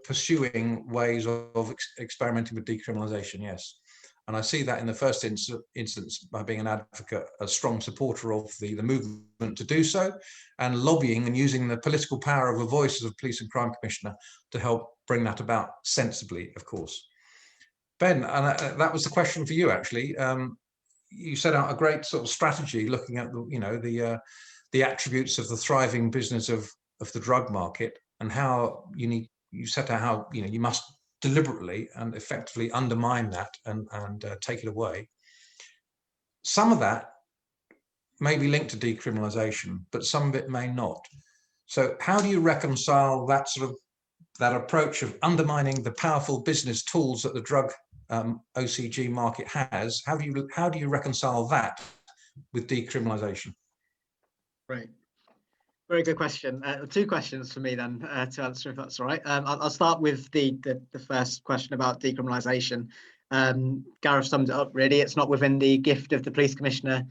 pursuing ways of experimenting with decriminalisation, yes. And I see that in the first instance by being an advocate, a strong supporter of the movement to do so, and lobbying and using the political power of a voice as a police and crime commissioner to help bring that about sensibly, of course. Ben, and that was the question for you, actually. You set out a great sort of strategy looking at the attributes of the thriving business of the drug market, and how you set out how you must deliberately and effectively undermine that and take it away. Some of that may be linked to decriminalisation, but some of it may not. So how do you reconcile that that approach of undermining the powerful business tools that the drug OCG market has? How do you reconcile that with decriminalisation? Right. Very good question. Two questions for me then to answer, if that's all right. I'll start with the first question about decriminalisation. Gareth summed it up really. It's not within the gift of the police commissioner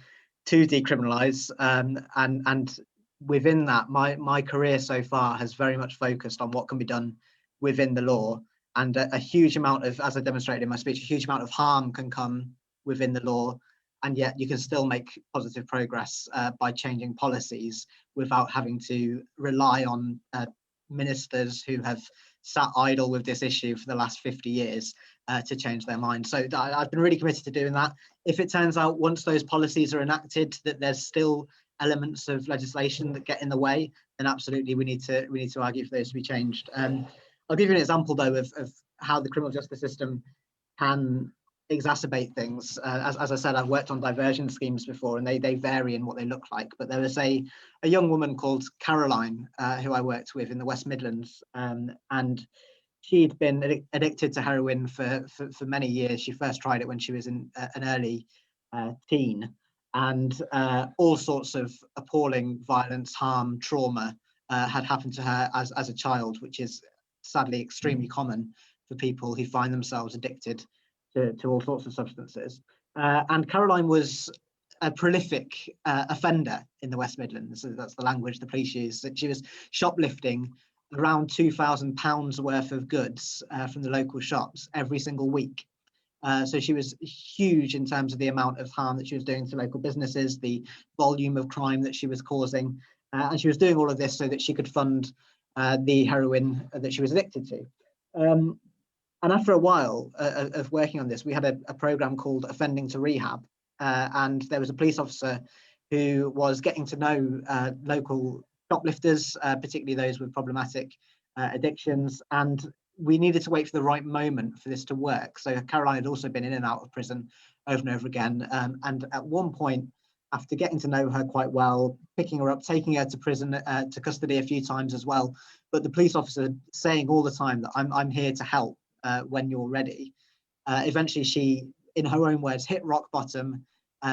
to decriminalise, and within that, my career so far has very much focused on what can be done within the law, and a huge amount of, as I demonstrated in my speech, a huge amount of harm can come within the law, and yet you can still make positive progress by changing policies without having to rely on ministers who have sat idle with this issue for the last 50 years to change their mind. So I've been really committed to doing that. If it turns out once those policies are enacted that there's still elements of legislation that get in the way, then absolutely we need to argue for those to be changed. I'll give you an example though of how the criminal justice system can exacerbate things. As I said, I've worked on diversion schemes before, and they vary in what they look like. But there was a young woman called Caroline who I worked with in the West Midlands, and she'd been addicted to heroin for many years. She first tried it when she was in an early teen, and all sorts of appalling violence, harm, trauma had happened to her as a child, which is sadly extremely common for people who find themselves addicted to all sorts of substances. And Caroline was a prolific offender in the West Midlands. So that's the language the police use. That she was shoplifting around £2,000 worth of goods from the local shops every single week. So she was huge in terms of the amount of harm that she was doing to local businesses, the volume of crime that she was causing. And she was doing all of this so that she could fund the heroin that she was addicted to. And after a while of working on this, we had a program called Offending to Rehab. And there was a police officer who was getting to know local shoplifters, particularly those with problematic addictions. And we needed to wait for the right moment for this to work. So Caroline had also been in and out of prison over and over again. And at one point, after getting to know her quite well, picking her up, taking her to prison, to custody a few times as well, but the police officer saying all the time that I'm here to help. When you're ready. Eventually she, in her own words, hit rock bottom.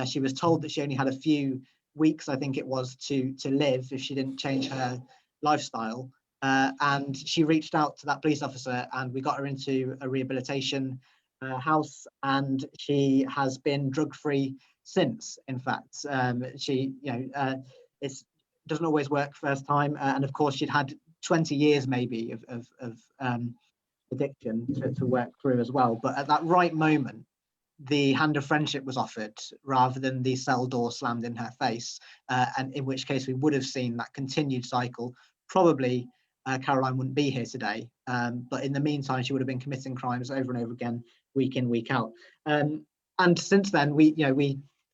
She was told that she only had a few weeks, I think it was, to live if she didn't change her lifestyle. And she reached out to that police officer, and we got her into a rehabilitation house, and she has been drug-free since. In fact, she, it doesn't always work first time, and of course she'd had 20 years maybe of addiction to work through as well. But at that right moment, the hand of friendship was offered rather than the cell door slammed in her face, and in which case we would have seen that continued cycle. Probably Caroline wouldn't be here today, but in the meantime she would have been committing crimes over and over again, week in, week out. And since then we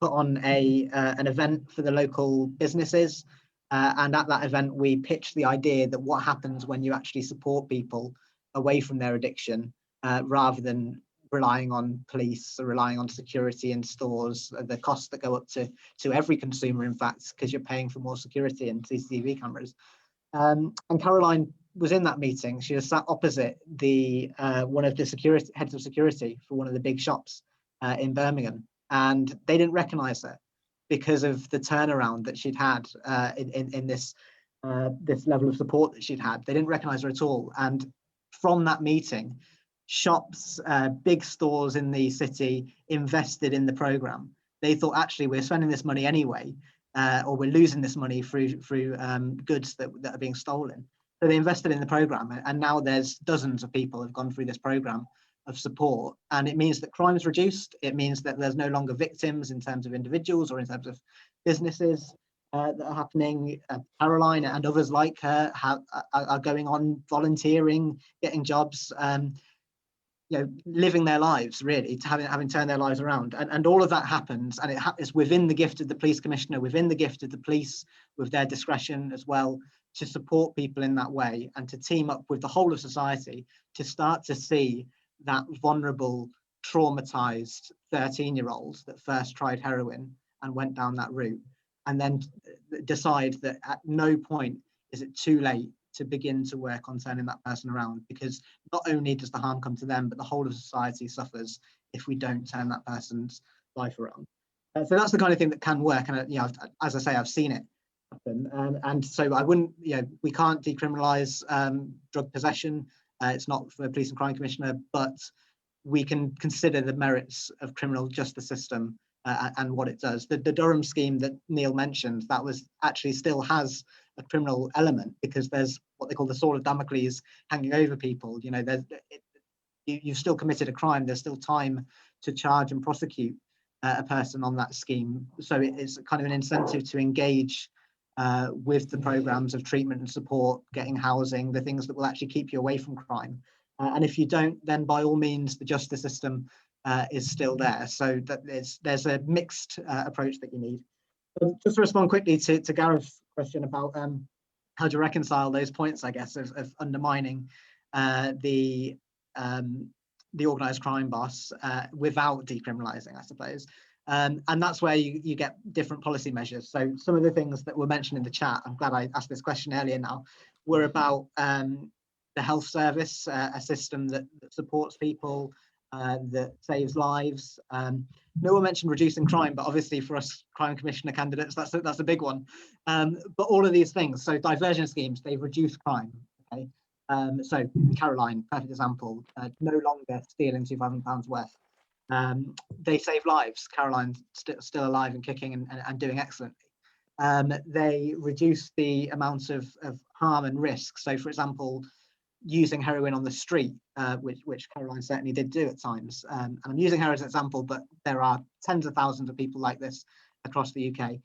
put on an event for the local businesses, and at that event we pitched the idea that what happens when you actually support people away from their addiction, rather than relying on police or relying on security in stores, the costs that go up to every consumer, in fact, because you're paying for more security and CCTV cameras. And Caroline was in that meeting. She was sat opposite the one of the heads of security for one of the big shops in Birmingham, and they didn't recognise her because of the turnaround that she'd had in this level of support that she'd had. They didn't recognise her at all. And from that meeting, shops, big stores in the city invested in the programme. they thought, actually, we're spending this money anyway, or we're losing this money through goods that are being stolen. So they invested in the program, and now there's dozens of people who've gone through this program of support, and it means that crime's reduced. It means that there's no longer victims in terms of individuals or in terms of businesses that are happening. Caroline and others like her are going on volunteering, getting jobs, living their lives, really, having turned their lives around. And all of that happens, and it's within the gift of the police commissioner, within the gift of the police, with their discretion as well, to support people in that way and to team up with the whole of society to start to see that vulnerable, traumatized 13-year-old that first tried heroin and went down that route, and then decide that at no point is it too late to begin to work on turning that person around, because not only does the harm come to them, but the whole of society suffers if we don't turn that person's life around. So that's the kind of thing that can work, and as I say, I've seen it happen. And so I wouldn't, we can't decriminalise drug possession. It's not for the Police and Crime Commissioner, but we can consider the merits of criminal justice system and what it does. The Durham scheme that Neil mentioned, that was actually still has a criminal element, because there's what they call the sword of Damocles hanging over people. You've still committed a crime. There's still time to charge and prosecute a person on that scheme. So it's kind of an incentive to engage with the programs of treatment and support, getting housing, the things that will actually keep you away from crime. And if you don't, then by all means, the justice system is still there. So that there's a mixed approach that you need. Just to respond quickly to Gareth's question about how to reconcile those points, I guess, of undermining the organised crime boss without decriminalising, I suppose. And that's where you get different policy measures. So some of the things that were mentioned in the chat, I'm glad I asked this question earlier now, were about the health service, a system that supports people, that saves lives. No one mentioned reducing crime, but obviously for us crime commissioner candidates, that's a big one. But all of these things, so diversion schemes, they've reduced crime. Okay, so Caroline, perfect example, no longer stealing £2,000 worth. They save lives. Caroline's still alive and kicking and doing excellently. They reduce the amount of harm and risk. So, for example, using heroin on the street, which Caroline certainly did do at times. And I'm using her as an example, but there are tens of thousands of people like this across the UK.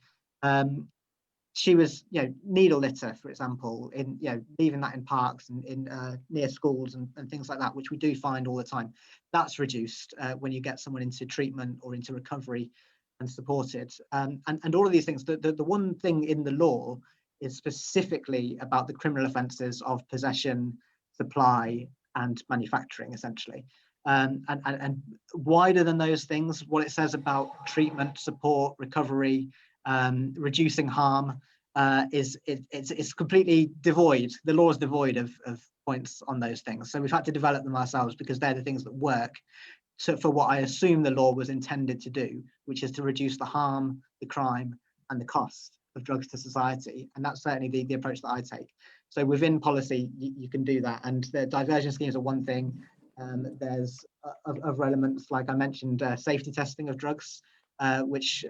She was, needle litter, for example, in leaving that in parks and in near schools and things like that, which we do find all the time. That's reduced when you get someone into treatment or into recovery and supported. And all of these things. The one thing in the law is specifically about the criminal offences of possession, supply, and manufacturing, essentially. And wider than those things, what it says about treatment, support, recovery, reducing harm, it's completely devoid. The law is devoid of points on those things. So we've had to develop them ourselves, because they're the things that work for what I assume the law was intended to do, which is to reduce the harm, the crime, and the cost of drugs to society. And that's certainly the approach that I take. So within policy, you can do that. And the diversion schemes are one thing. There's other elements, like I mentioned, safety testing of drugs, which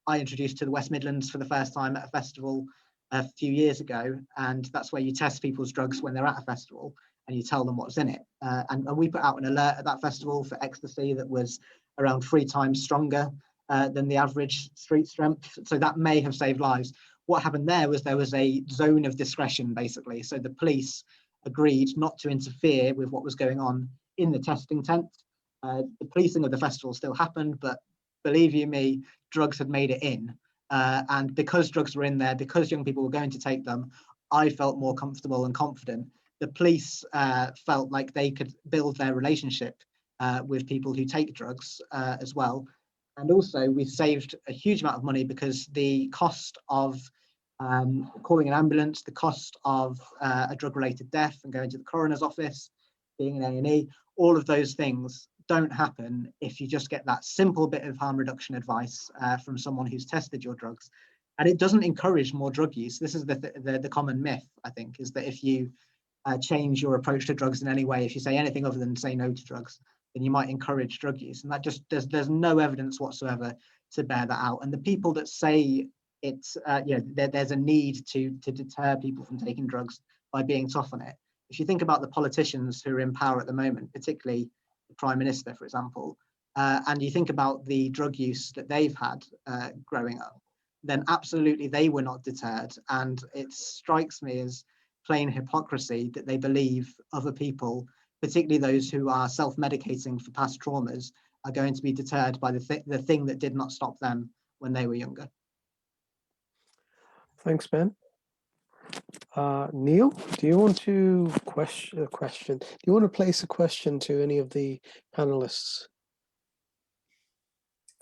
I introduced to the West Midlands for the first time at a festival a few years ago. And that's where you test people's drugs when they're at a festival and you tell them what's in it. And we put out an alert at that festival for ecstasy that was around 3 times stronger than the average street strength. So that may have saved lives. What happened there was a zone of discretion, basically. So the police agreed not to interfere with what was going on in the testing tent. The policing of the festival still happened, but believe you me, drugs had made it in. And because drugs were in there, because young people were going to take them, I felt more comfortable and confident. The police felt like they could build their relationship with people who take drugs as well. And also, we've saved a huge amount of money, because the cost of calling an ambulance, the cost of a drug-related death and going to the coroner's office, being an A&E, all of those things don't happen if you just get that simple bit of harm reduction advice from someone who's tested your drugs. And it doesn't encourage more drug use. This is the common myth, I think, is that if you change your approach to drugs in any way, if you say anything other than say no to drugs, then you might encourage drug use. And that just there's no evidence whatsoever bear that out. And the people that say it's there's a need to deter people from taking drugs by being tough on it. If you think about the politicians who are in power at the moment, particularly the Prime Minister, for example, and you think about the drug use that they've had growing up, then absolutely they were not deterred. And it strikes me as plain hypocrisy that they believe other people, particularly those who are self-medicating for past traumas, are going to be deterred by the thing that did not stop them when they were younger. Thanks, Ben. Neil, do you want to question? Do you want to place a question to any of the panelists?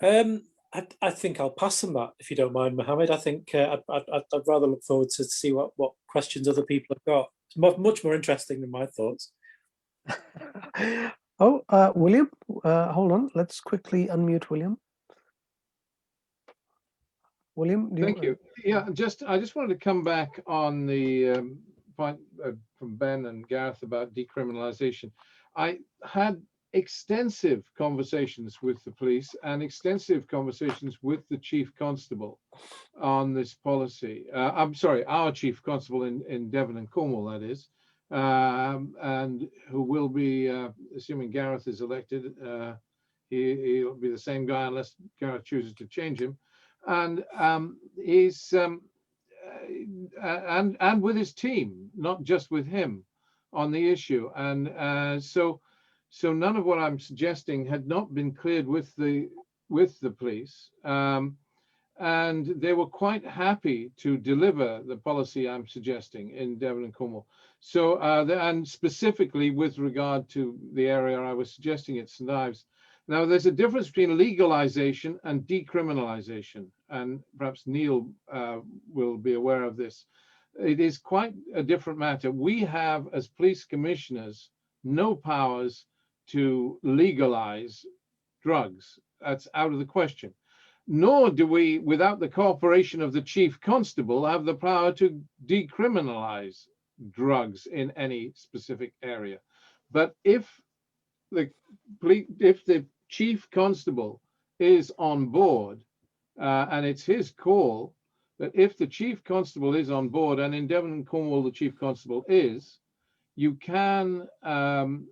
I think I'll pass on that, if you don't mind, Mohammed. I think I'd rather look forward to see what questions other people have got. It's much more interesting than my thoughts. William, hold on. Let's quickly unmute William. William, Thank you. Yeah, I just wanted to come back on the point from Ben and Gareth about decriminalization. I had extensive conversations with the police and extensive conversations with the chief constable on this policy. I'm sorry, our chief constable in Devon and Cornwall, that is, and who will be, assuming Gareth is elected, he'll be the same guy unless Gareth chooses to change him. And he's and with his team, not just with him, on the issue. And so none of what I'm suggesting had not been cleared with the police, and they were quite happy to deliver the policy I'm suggesting in Devon and Cornwall. So and specifically with regard to the area I was suggesting at St Ives. Now, there's a difference between legalization and decriminalization, and perhaps Neil will be aware of this. It is quite a different matter. We have, as police commissioners, no powers to legalize drugs. That's out of the question. Nor do we, without the cooperation of the chief constable, have the power to decriminalize drugs in any specific area. But if the chief constable is on board, and it's his call, that if the chief constable is on board, and in Devon and Cornwall the chief constable is, you can,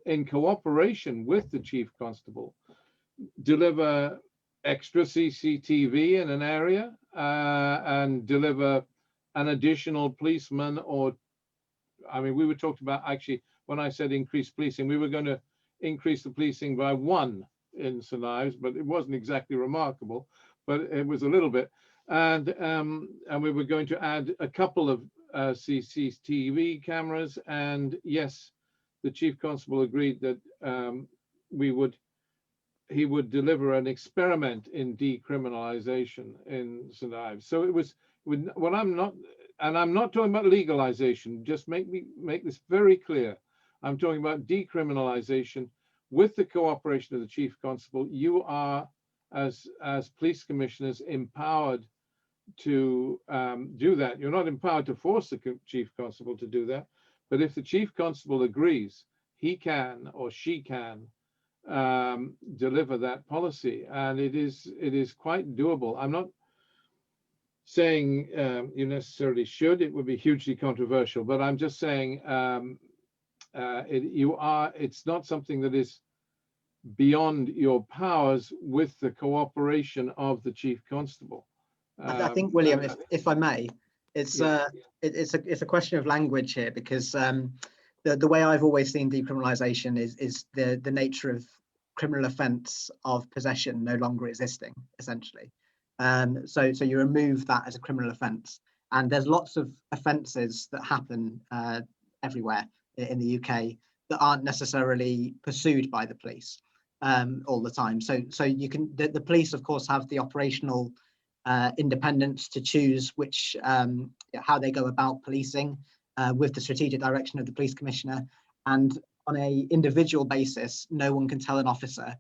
in cooperation with the chief constable, deliver extra CCTV in an area and deliver an additional policeman, or, I mean, we were talking about, actually, when I said increased policing, we were going to increase the policing by 1 in St Ives, but it wasn't exactly remarkable, but it was a little bit. And we were going to add a couple of CCTV cameras. And yes, the chief constable agreed that he would deliver an experiment in decriminalization in St Ives. So it was what I'm not talking about legalization. Just make this very clear. I'm talking about decriminalization with the cooperation of the chief constable. You are, as police commissioners, empowered to do that. You're not empowered to force the chief constable to do that, but if the chief constable agrees, he can or she can deliver that policy, and it is quite doable. I'm not saying you necessarily should. It would be hugely controversial, but I'm just saying it's not something that is beyond your powers with the cooperation of the chief constable. I think, William, if I may, it's a question of language here, because the way I've always seen decriminalization is the nature of criminal offence of possession no longer existing, essentially. So you remove that as a criminal offence, and there's lots of offences that happen everywhere in the UK that aren't necessarily pursued by the police all the time. So you can, the police, of course, have the operational independence to choose how they go about policing with the strategic direction of the police commissioner. And on an individual basis, no one can tell an officer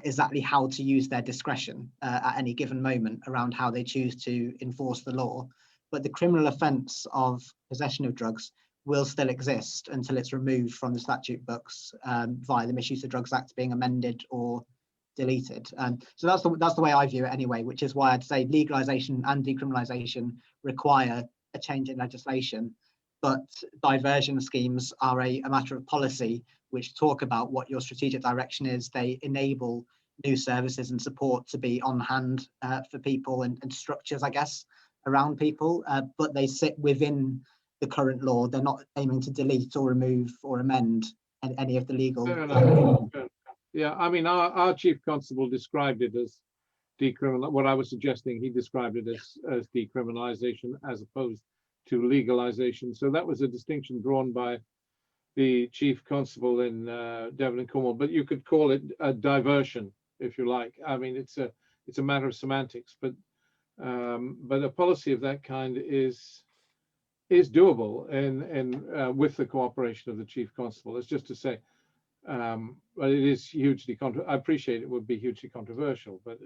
exactly how to use their discretion at any given moment around how they choose to enforce the law. But the criminal offence of possession of drugs will still exist until it's removed from the statute books via the Misuse of Drugs Act being amended or deleted. So that's the way I view it anyway, which is why I'd say legalization and decriminalization require a change in legislation, but diversion schemes are a matter of policy, which talk about what your strategic direction is. They enable new services and support to be on hand for people, and structures, I guess, around people, but they sit within the current law. They're not aiming to delete or remove or amend any of the legal. Fair enough. Yeah, I mean, our chief constable described it as decriminal. What I was suggesting, he described it as decriminalization as opposed to legalization. So that was a distinction drawn by the chief constable in Devon and Cornwall. But you could call it a diversion, if you like. I mean, it's a matter of semantics, but a policy of that kind is doable and with the cooperation of the chief constable. It's just to say, but it is hugely I appreciate it would be hugely controversial, but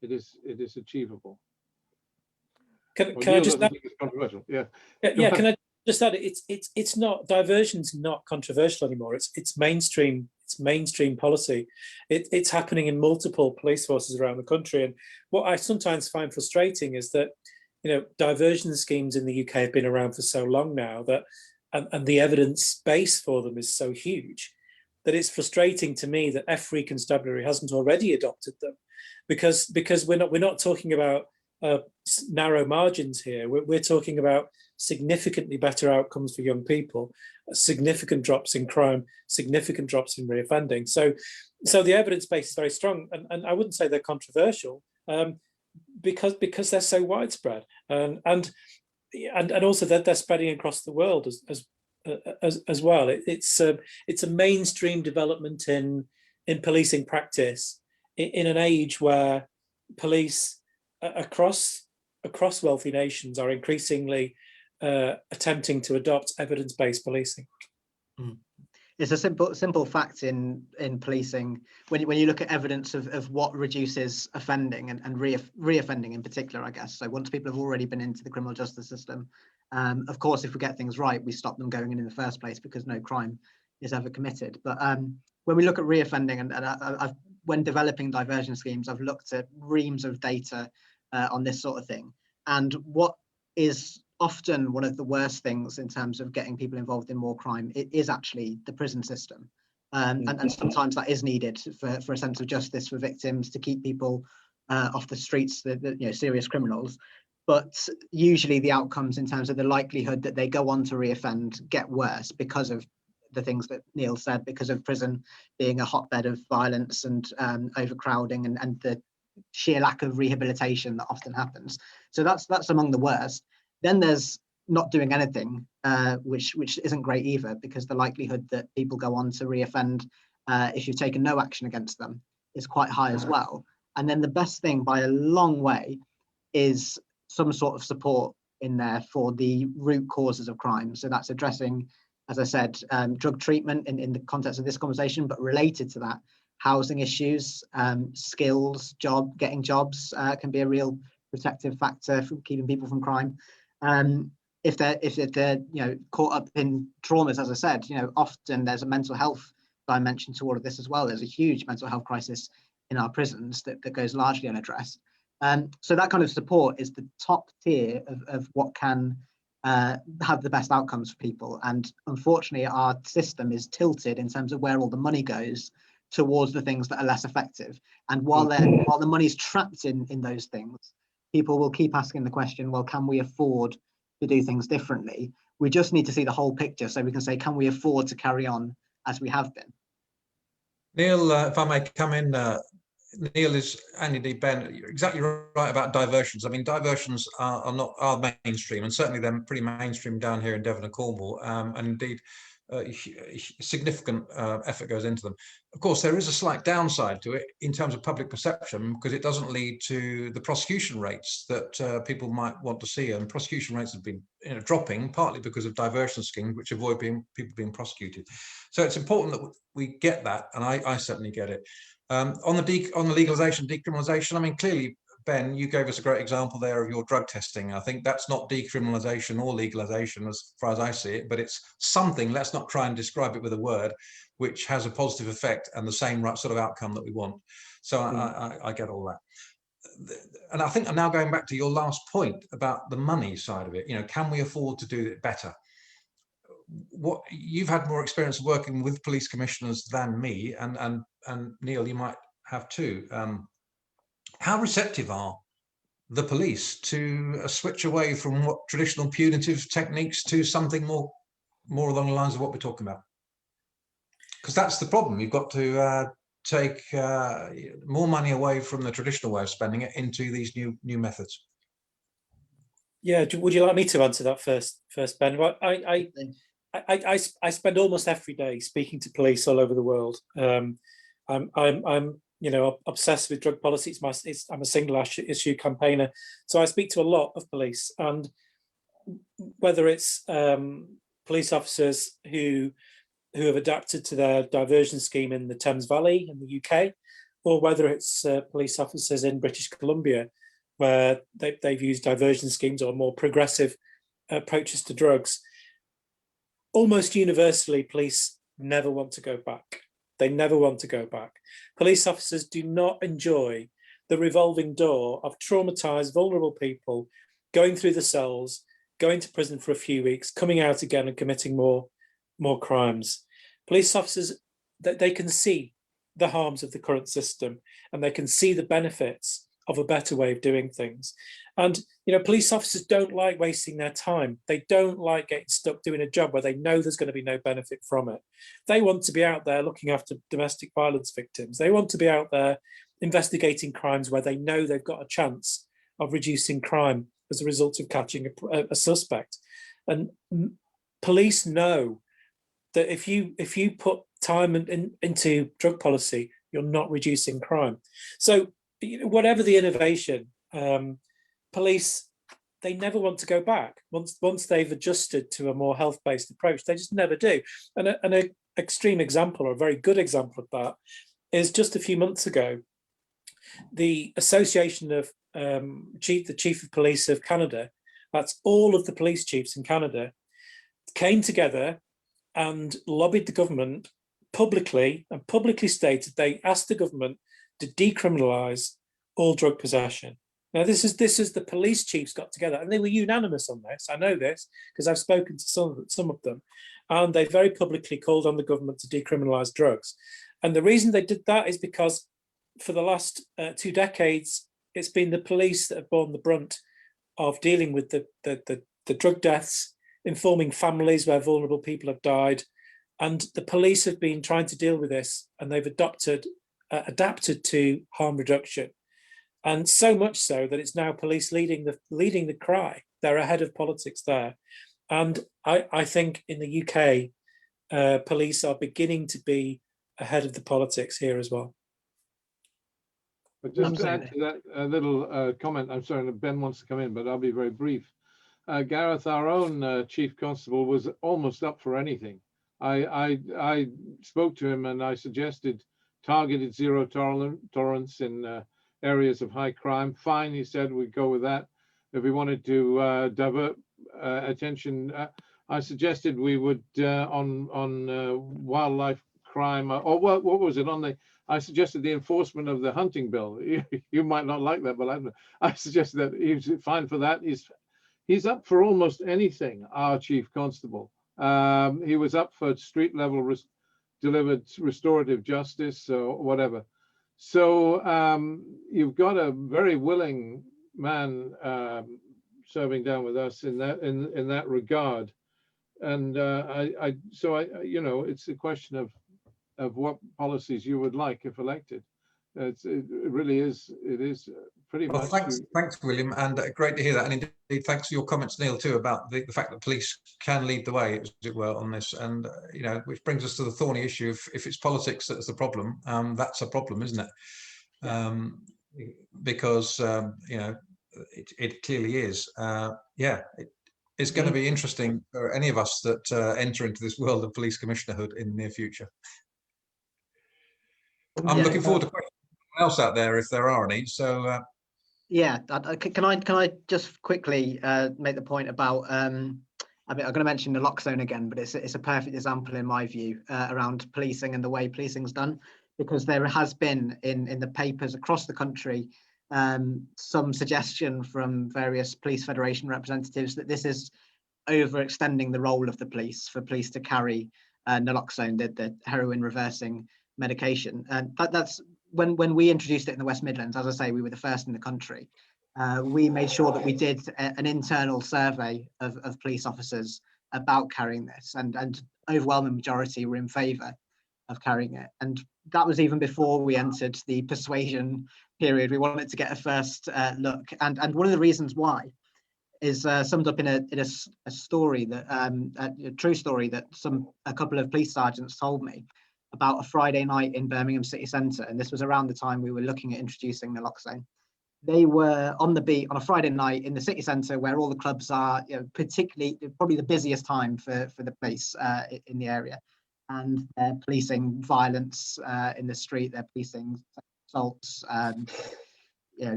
it is achievable. Can I just add, it's controversial? Yeah. Yeah. Can I just add, it's not, diversion's not controversial anymore. It's mainstream. It's mainstream policy. It's happening in multiple police forces around the country. And what I sometimes find frustrating is that, you know, diversion schemes in the UK have been around for so long now that, and the evidence base for them is so huge, that it's frustrating to me that every constabulary hasn't already adopted them, because we're not talking about narrow margins here. We're talking about significantly better outcomes for young people, significant drops in crime, significant drops in reoffending. So the evidence base is very strong, and I wouldn't say they're controversial, because they're so widespread, and also that they're spreading across the world as well. It's a mainstream development in policing practice in an age where police across wealthy nations are increasingly attempting to adopt evidence-based policing. It's a simple fact in policing when you look at evidence of what reduces offending and reoffending in particular, I guess. So once people have already been into the criminal justice system, of course, if we get things right, we stop them going in the first place because no crime is ever committed. But when we look at reoffending, and when developing diversion schemes, I've looked at reams of data on this sort of thing. And what is often one of the worst things in terms of getting people involved in more crime, it is actually the prison system. And sometimes that is needed for a sense of justice for victims, to keep people off the streets, the serious criminals. But usually the outcomes in terms of the likelihood that they go on to reoffend get worse because of the things that Neil said, because of prison being a hotbed of violence and overcrowding and the sheer lack of rehabilitation that often happens. So that's among the worst. Then there's not doing anything, which isn't great either, because the likelihood that people go on to reoffend if you've taken no action against them is quite high as well. And then the best thing by a long way is some sort of support in there for the root causes of crime. So that's addressing, as I said, drug treatment in the context of this conversation, but related to that, housing issues, skills, getting jobs can be a real protective factor for keeping people from crime. If they're caught up in traumas, as I said, often there's a mental health dimension to all of this as well. There's a huge mental health crisis in our prisons that goes largely unaddressed. So that kind of support is the top tier of what can have the best outcomes for people. And unfortunately, our system is tilted in terms of where all the money goes towards the things that are less effective. And while the money's trapped in those things, people will keep asking the question, well, can we afford to do things differently? We just need to see the whole picture so we can say, can we afford to carry on as we have been? Neil, if I may come in, Neil is, and indeed Ben, you're exactly right about diversions. I mean, diversions are mainstream, and certainly they're pretty mainstream down here in Devon and Cornwall, and indeed significant effort goes into them. Of course, there is a slight downside to it in terms of public perception, because it doesn't lead to the prosecution rates that people might want to see, and prosecution rates have been dropping partly because of diversion schemes which avoid people being prosecuted. So it's important that we get that, and I certainly get it. On the legalization, decriminalization, I mean, clearly Ben, you gave us a great example there of your drug testing. I think that's not decriminalization or legalization as far as I see it, but it's something, let's not try and describe it with a word, which has a positive effect and the same sort of outcome that we want. So I get all that. And I think I'm now going back to your last point about the money side of it. You know, can we afford to do it better? What you've had more experience working with police commissioners than me, and Neil, you might have too. How receptive are the police to a switch away from what traditional punitive techniques to something more along the lines of what we're talking about? Because that's the problem. You've got to take more money away from the traditional way of spending it into these new methods. Yeah, would you like me to answer that first, Ben? Well, I spend almost every day speaking to police all over the world. I'm you know, obsessed with drug policy. I'm a single issue campaigner, so I speak to a lot of police, and whether it's police officers who have adapted to their diversion scheme in the Thames Valley in the UK, or whether it's police officers in British Columbia, where they've used diversion schemes or more progressive approaches to drugs. Almost universally, police never want to go back. They never want to go back. Police officers do not enjoy the revolving door of traumatized, vulnerable people going through the cells, going to prison for a few weeks, coming out again and committing more crimes. Police officers, they can see the harms of the current system, and they can see the benefits of a better way of doing things. And you know, police officers don't like wasting their time. They don't like getting stuck doing a job where they know there's going to be no benefit from it. They want to be out there looking after domestic violence victims. They want to be out there investigating crimes where they know they've got a chance of reducing crime as a result of catching a suspect. And police know that if you put time into drug policy, you're not reducing crime. So whatever the innovation, police, they never want to go back. Once they've adjusted to a more health-based approach, they just never do. And an extreme example, or a very good example of that, is just a few months ago, the Association of the Chief of Police of Canada, that's all of the police chiefs in Canada, came together and lobbied the government publicly stated they asked the government to decriminalize all drug possession. Now, this is the police chiefs got together, and they were unanimous on this. I know this because I've spoken to some of them, and they very publicly called on the government to decriminalize drugs. And the reason they did that is because for the last 2 decades, it's been the police that have borne the brunt of dealing with the drug deaths, informing families where vulnerable people have died, and the police have been trying to deal with this, and they've adapted to harm reduction. And so much so that it's now police leading the cry. They're ahead of politics there. And I think in the UK, police are beginning to be ahead of the politics here as well. But just to add to that, a little comment, I'm sorry, Ben wants to come in, but I'll be very brief. Gareth, our own chief constable, was almost up for anything. I spoke to him and I suggested targeted zero tolerance in areas of high crime. Fine, he said, we'd go with that. If we wanted to divert attention, I suggested we would on wildlife crime, or what was it on the? I suggested the enforcement of the hunting bill. You might not like that, but I suggested that he's fine for that. He's up for almost anything. Our chief constable. He was up for street level delivered restorative justice or whatever. So you've got a very willing man serving down with us in that regard, and you know, it's a question of what policies you would like if elected. It really is. It is pretty much. Thanks, William, and great to hear that. And indeed, thanks for your comments, Neil, too, about the fact that police can lead the way, as it were, on this. And you know, which brings us to the thorny issue: if it's politics that's the problem, that's a problem, isn't it? Because you know, it clearly is. It's going to be interesting for any of us that enter into this world of police commissionerhood in the near future. I'm looking forward to questions else out there if there are any. So Yeah, can I just quickly make the point about I mean, I'm going to mention naloxone again, but it's a perfect example in my view around policing and the way policing's done, because there has been in the papers across the country some suggestion from various police federation representatives that this is overextending the role of the police for police to carry naloxone, the heroin reversing medication, and that's when we introduced it in the West Midlands. As I say, we were the first in the country. We made sure that we did an internal survey of police officers about carrying this, and overwhelming majority were in favour of carrying it. And that was even before we entered the persuasion period. We wanted to get a first look, and one of the reasons why is summed up in a story that a true story that a couple of police sergeants told me about a Friday night in Birmingham city centre, and this was around the time we were looking at introducing naloxone. They were on the beat on a Friday night in the city centre, where all the clubs are, particularly probably the busiest time for the police in the area, and they're policing violence in the street. They're policing assaults,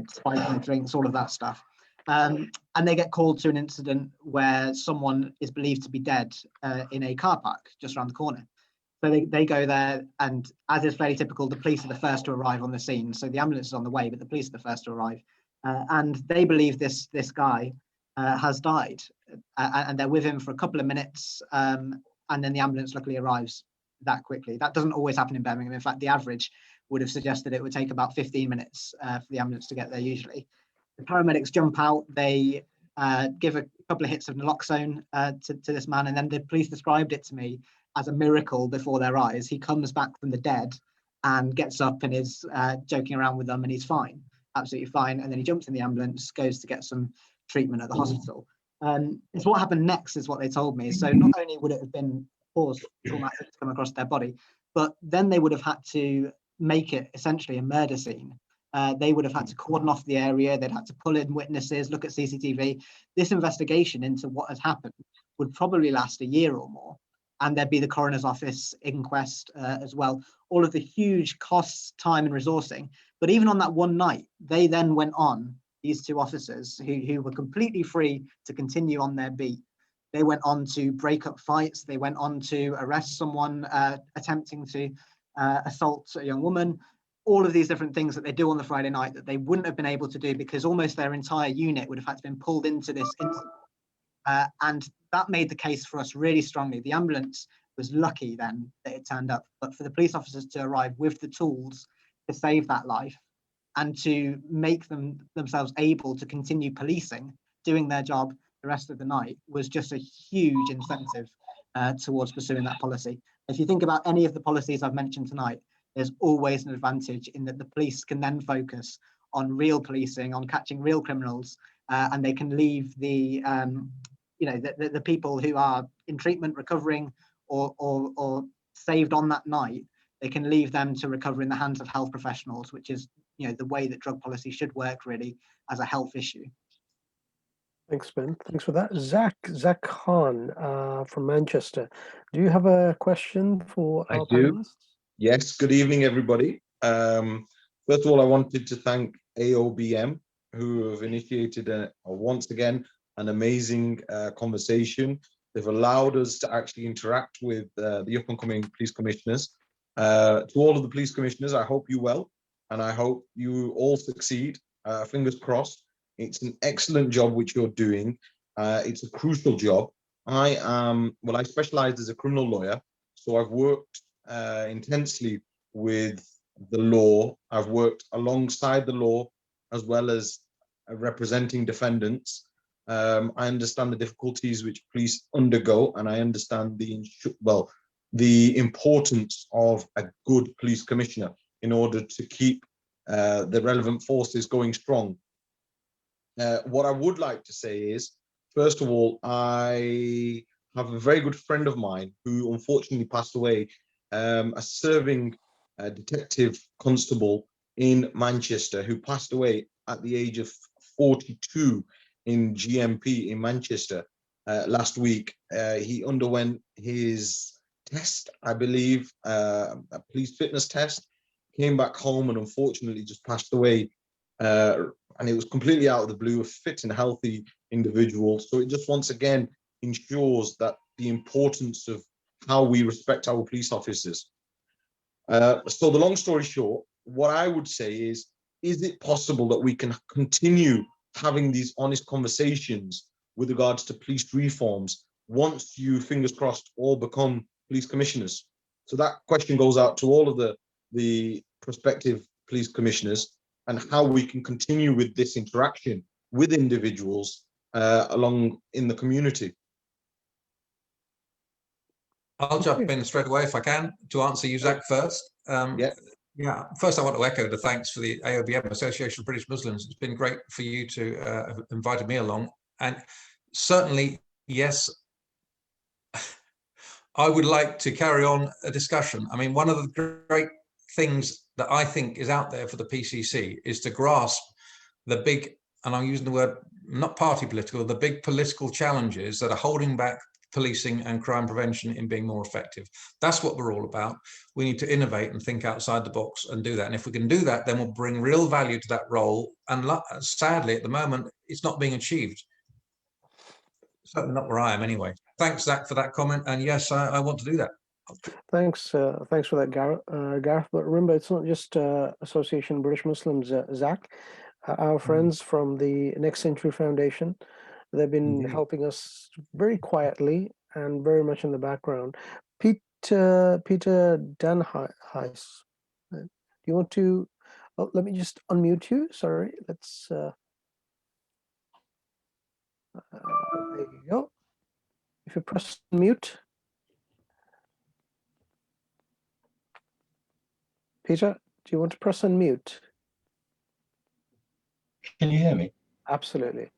spiking drinks, all of that stuff. And they get called to an incident where someone is believed to be dead in a car park just around the corner. So they go there, and as is fairly typical, the police are the first to arrive on the scene. So the ambulance is on the way, but the police are the first to arrive. And they believe this guy has died, and they're with him for a couple of minutes, and then the ambulance luckily arrives that quickly. That doesn't always happen in Birmingham. In fact, the average would have suggested it would take about 15 minutes for the ambulance to get there usually. The paramedics jump out, they give a couple of hits of naloxone to this man, and then the police described it to me as a miracle before their eyes. He comes back from the dead and gets up and is joking around with them, and he's fine, absolutely fine. And then he jumps in the ambulance, goes to get some treatment at the hospital. It's what happened next is what they told me. So not only would it have been, of course, traumatic to come across their body, but then they would have had to make it essentially a murder scene. They would have had to cordon off the area. They'd had to pull in witnesses, look at CCTV. This investigation into what has happened would probably last a year or more. And there'd be the coroner's office inquest as well. All of the huge costs, time and resourcing. But even on that one night, they then went on, these two officers who were completely free to continue on their beat. They went on to break up fights. They went on to arrest someone attempting to assault a young woman. All of these different things that they do on the Friday night that they wouldn't have been able to do because almost their entire unit would have had to been pulled into this incident. And that made the case for us really strongly. The ambulance was lucky then that it turned up, but for the police officers to arrive with the tools to save that life and to make themselves able to continue policing, doing their job the rest of the night, was just a huge incentive towards pursuing that policy. If you think about any of the policies I've mentioned tonight, there's always an advantage in that the police can then focus on real policing, on catching real criminals, and they can leave the people who are in treatment, recovering, or saved on that night. They can leave them to recover in the hands of health professionals, which is the way that drug policy should work really as a health issue. Thanks, Ben. Thanks for that. Zach Khan from Manchester. Do you have a question for our panelists? Yes, good evening, everybody. First of all, I wanted to thank AOBM, who have initiated once again an amazing conversation. They've allowed us to actually interact with the up-and-coming police commissioners. To all of the police commissioners, I hope you well, and I hope you all succeed. Fingers crossed. It's an excellent job which you're doing. It's a crucial job. I specialize as a criminal lawyer, so I've worked intensely with the law. I've worked alongside the law as well as representing defendants. I understand the difficulties which police undergo, and I understand the importance of a good police commissioner in order to keep the relevant forces going strong. What I would like to say is, first of all, I have a very good friend of mine who unfortunately passed away, a serving detective constable in Manchester, who passed away at the age of 42 in GMP in Manchester last week. He underwent his test, I believe, a police fitness test, came back home and unfortunately just passed away and it was completely out of the blue, a fit and healthy individual. So it just once again ensures that the importance of how we respect our police officers. So the long story short, what I would say is it possible that we can continue having these honest conversations with regards to police reforms once you, fingers crossed, all become police commissioners? So that question goes out to all of the prospective police commissioners, and how we can continue with this interaction with individuals along in the community. I'll jump in straight away if I can to answer you, Zach, first. Yeah, first I want to echo the thanks for the AOBM, Association of British Muslims. It's been great for you to have invited me along. And certainly, yes, I would like to carry on a discussion. I mean, one of the great things that I think is out there for the PCC is to grasp the big, and I'm using the word not party political, the big political challenges that are holding back policing and crime prevention in being more effective. That's what we're all about. We need to innovate and think outside the box and do that. And if we can do that, then we'll bring real value to that role. And sadly, at the moment, it's not being achieved. Certainly not where I am anyway. Thanks, Zach, for that comment. And yes, I want to do that. Thanks for that, Gareth. But remember, it's not just Association of British Muslims, Zach. Our friends from the Next Century Foundation, they've been helping us very quietly and very much in the background. Peter Danheis, do you want to? Oh, let me just unmute you. Sorry, let's. There you go. If you press mute. Peter, do you want to press unmute? Can you hear me? Absolutely.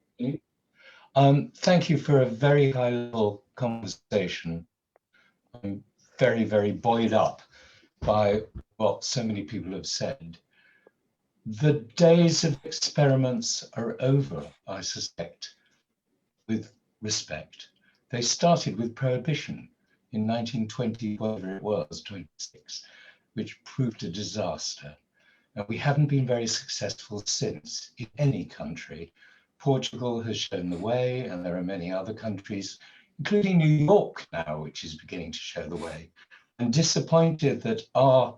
Thank you for a very high-level conversation. I'm very, very buoyed up by what so many people have said. The days of experiments are over, I suspect, with respect. They started with prohibition in 1920, whatever it was, 26, which proved a disaster. And we haven't been very successful since in any country. Portugal has shown the way, and there are many other countries, including New York now, which is beginning to show the way. I'm disappointed that our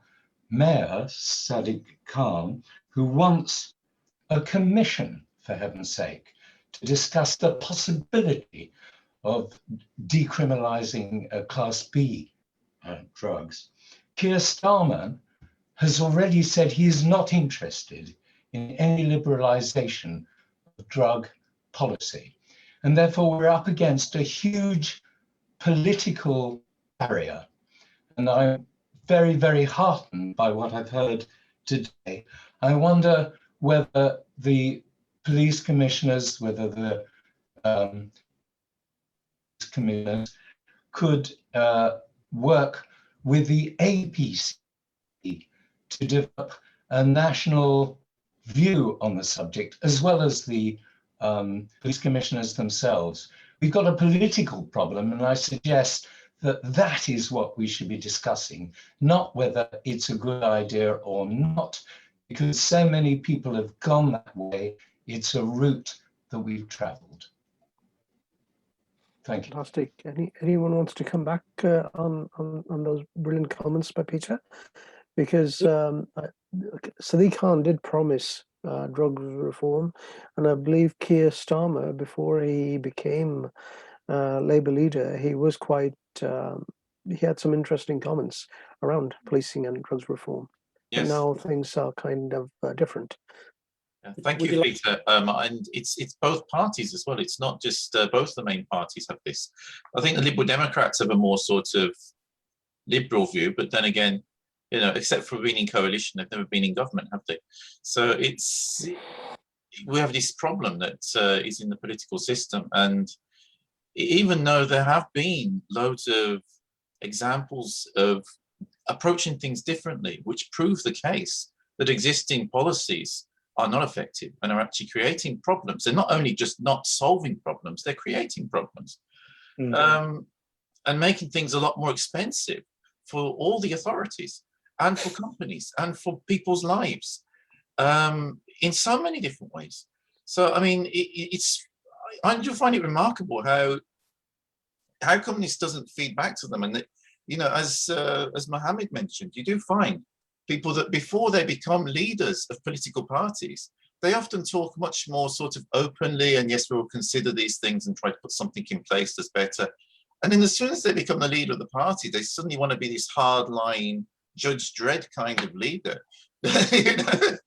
mayor, Sadiq Khan, who wants a commission, for heaven's sake, to discuss the possibility of decriminalizing Class B drugs. Keir Starmer has already said he is not interested in any liberalization of drug policy. And therefore we're up against a huge political barrier. And I'm very, very heartened by what I've heard today. I wonder whether the police commissioners, whether the commissioners could work with the APC to develop a national view on the subject, as well as the police commissioners themselves. We've got a political problem, and I suggest that that is what we should be discussing, not whether it's a good idea or not, because so many people have gone that way. It's a route that we've traveled. Thank you. Fantastic. Anyone wants to come back on those brilliant comments by Peter? Because Sadiq Khan did promise drug reform, and I believe Keir Starmer, before he became Labour leader, he was quite, he had some interesting comments around policing and drugs reform. Yes. And now things are kind of different. Thank you, Peter. And it's both parties as well. It's not just both the main parties have this. I think the Liberal Democrats have a more sort of liberal view, but then again, you know, except for being in coalition, they've never been in government, have they? So we have this problem that is in the political system. And even though there have been loads of examples of approaching things differently, which prove the case that existing policies are not effective and are actually creating problems. They're not only just not solving problems, they're creating problems. And making things a lot more expensive for all the authorities and for companies and for people's lives. in so many different ways. So, I mean, I do find it remarkable how come this doesn't feed back to them. And that, you know, as Mohammed mentioned, you do find people that before they become leaders of political parties, they often talk much more sort of openly, and yes, we will consider these things and try to put something in place that's better. And then as soon as they become the leader of the party, they suddenly want to be this hardline Judge Dredd kind of leader. You know,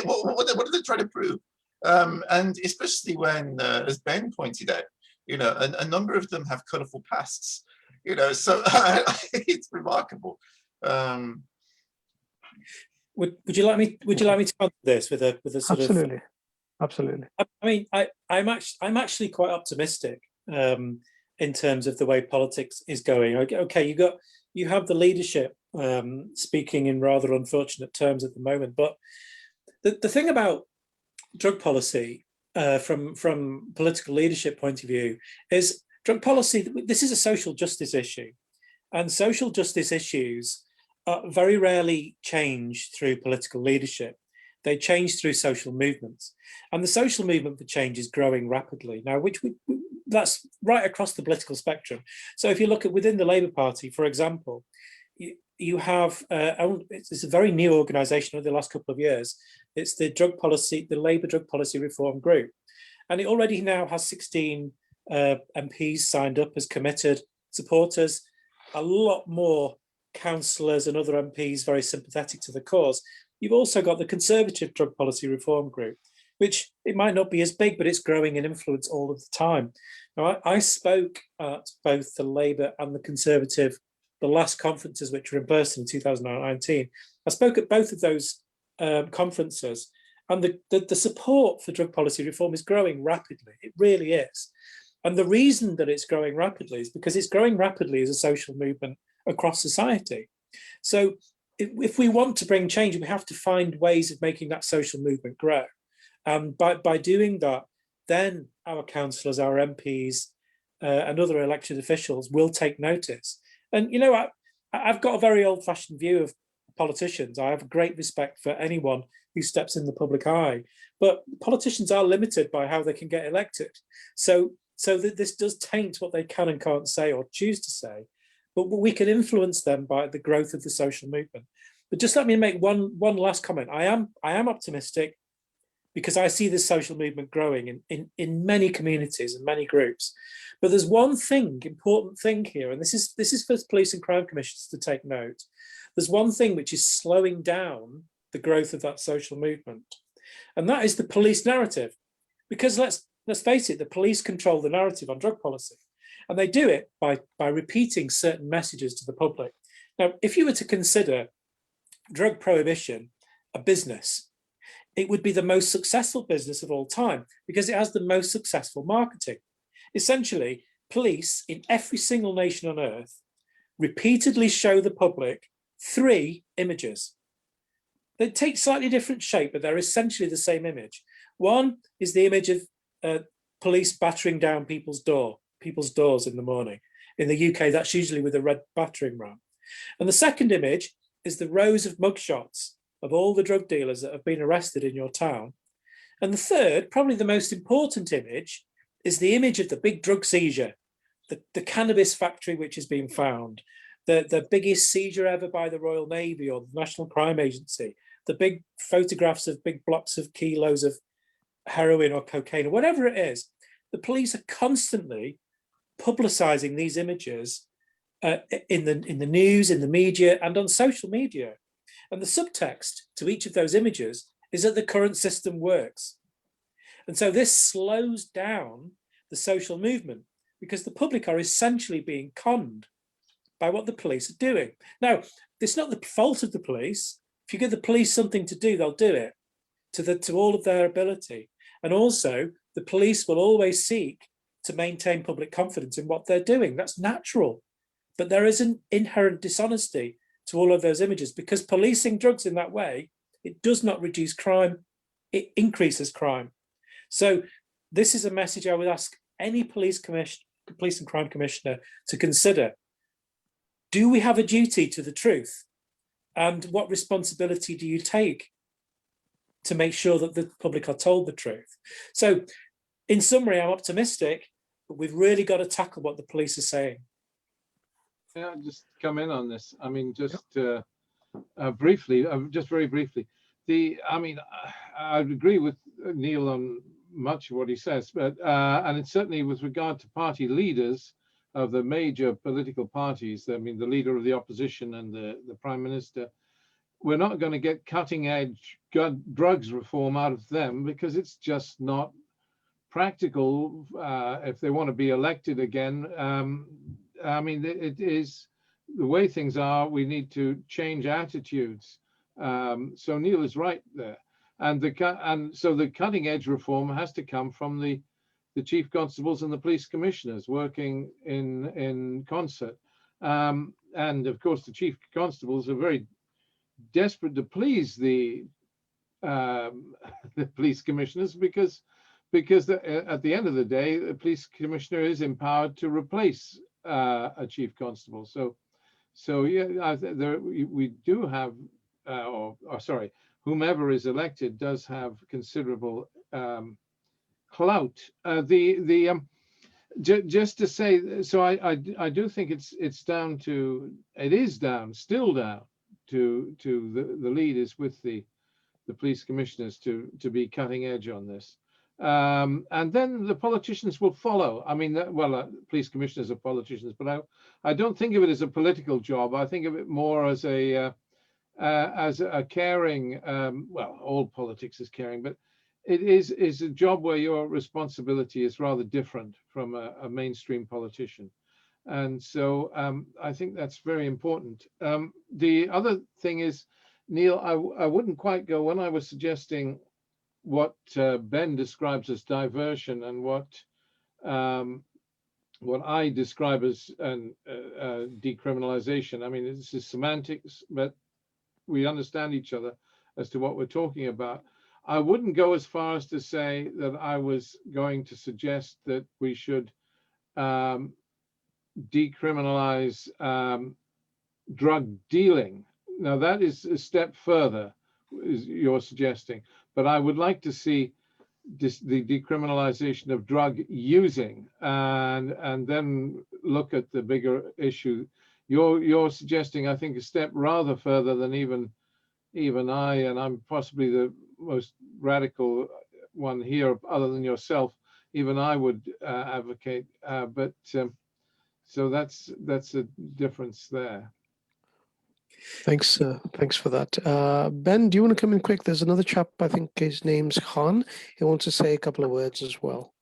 what are they trying to prove? And especially when, as Ben pointed out, you know, a number of them have colourful pasts. You know, so it's remarkable. Would you like me to answer this with a sort Absolutely. of? Absolutely. I mean, I'm actually quite optimistic in terms of the way politics is going. Okay, you have the leadership speaking in rather unfortunate terms at the moment, but the thing about drug policy from political leadership point of view is drug policy. This is a social justice issue, and social justice issues very rarely change through political leadership. They change through social movements, and the social movement for change is growing rapidly now, that's right across the political spectrum. So if you look at within the Labour Party, for example, you have it's a very new organisation over the last couple of years. It's the Labour Drug Policy Reform Group, and it already now has 16 MPs signed up as committed supporters, a lot more councillors and other MPs very sympathetic to the cause. You've also got the Conservative Drug Policy Reform Group, which it might not be as big, but it's growing in influence all of the time. Now, I spoke at both the Labour and the Conservative, the last conferences, which were in person in 2019. I spoke at both of those conferences, and the support for drug policy reform is growing rapidly. It really is. And the reason that it's growing rapidly is because it's growing rapidly as a social movement across society. So if we want to bring change, we have to find ways of making that social movement grow. And by doing that, then our councillors, our MPs, and other elected officials will take notice. And, you know, I've got a very old-fashioned view of politicians. I have great respect for anyone who steps in the public eye, but politicians are limited by how they can get elected. So this does taint what they can and can't say or choose to say, but we can influence them by the growth of the social movement. But just let me make one last comment. I am optimistic because I see this social movement growing in many communities and many groups. But there's one important thing here, and this is for police and crime commissioners to take note. There's one thing which is slowing down the growth of that social movement, and that is the police narrative. Because let's face it, the police control the narrative on drug policy, and they do it by repeating certain messages to the public. Now, if you were to consider drug prohibition a business, it would be the most successful business of all time because it has the most successful marketing. Essentially, police in every single nation on earth repeatedly show the public 3 images. They take slightly different shape, but they're essentially the same image. One is the image of police battering down people's doors in the morning. In the UK, that's usually with a red battering ram. And the second image is the rows of mugshots of all the drug dealers that have been arrested in your town. And the third, probably the most important image, is the image of the big drug seizure, the cannabis factory which has been found, the biggest seizure ever by the Royal Navy or the National Crime Agency, the big photographs of big blocks of kilos of heroin or cocaine or whatever it is. The police are constantly publicising these images in the news, in the media, and on social media. And the subtext to each of those images is that the current system works. And so this slows down the social movement because the public are essentially being conned by what the police are doing. Now, it's not the fault of the police. If you give the police something to do, they'll do it to all of their ability. And also, the police will always seek to maintain public confidence in what they're doing. That's natural. But there is an inherent dishonesty to all of those images because policing drugs in that way, it does not reduce crime, it increases crime. So this is a message I would ask any police and crime commissioner to consider. Do we have a duty to the truth? And what responsibility do you take to make sure that the public are told the truth. So in summary, I'm optimistic, but we've really got to tackle what the police are saying. Yeah, just come in on this. I mean, just briefly, just very briefly. I agree with Neil on much of what he says, but and it's certainly with regard to party leaders of the major political parties. I mean, the leader of the opposition and the prime minister. We're not going to get cutting edge drugs reform out of them because it's just not practical if they want to be elected again. I mean, it is the way things are. We need to change attitudes. So Neil is right there, and so the cutting edge reform has to come from the chief constables and the police commissioners working in concert. And of course, the chief constables are very desperate to please the police commissioners because at the end of the day, the police commissioner is empowered to replace a chief constable. So yeah, we do have, or sorry, whomever is elected does have considerable clout. Just to say, so I do think it's down to, it is down, still down to the leaders with the police commissioners to be cutting edge on this. And then the politicians will follow. I mean, police commissioners are politicians, but I don't think of it as a political job. I think of it more as a caring, well, all politics is caring, but it is a job where your responsibility is rather different from a mainstream politician. And so I think that's very important. The other thing is, Neil, I wouldn't quite go when I was suggesting what Ben describes as diversion and what I describe as decriminalization. I mean, this is semantics, but we understand each other as to what we're talking about. I wouldn't go as far as to say that I was going to suggest that we should decriminalize drug dealing. Now that is a step further, is you're suggesting, but I would like to see the decriminalization of drug using and then look at the bigger issue. You're suggesting, I think, a step rather further than even I, and I'm possibly the most radical one here other than yourself, even I would advocate, but so that's a difference there. Thanks for that. Ben, do you want to come in quick? There's another chap, I think his name's Khan. He wants to say a couple of words as well.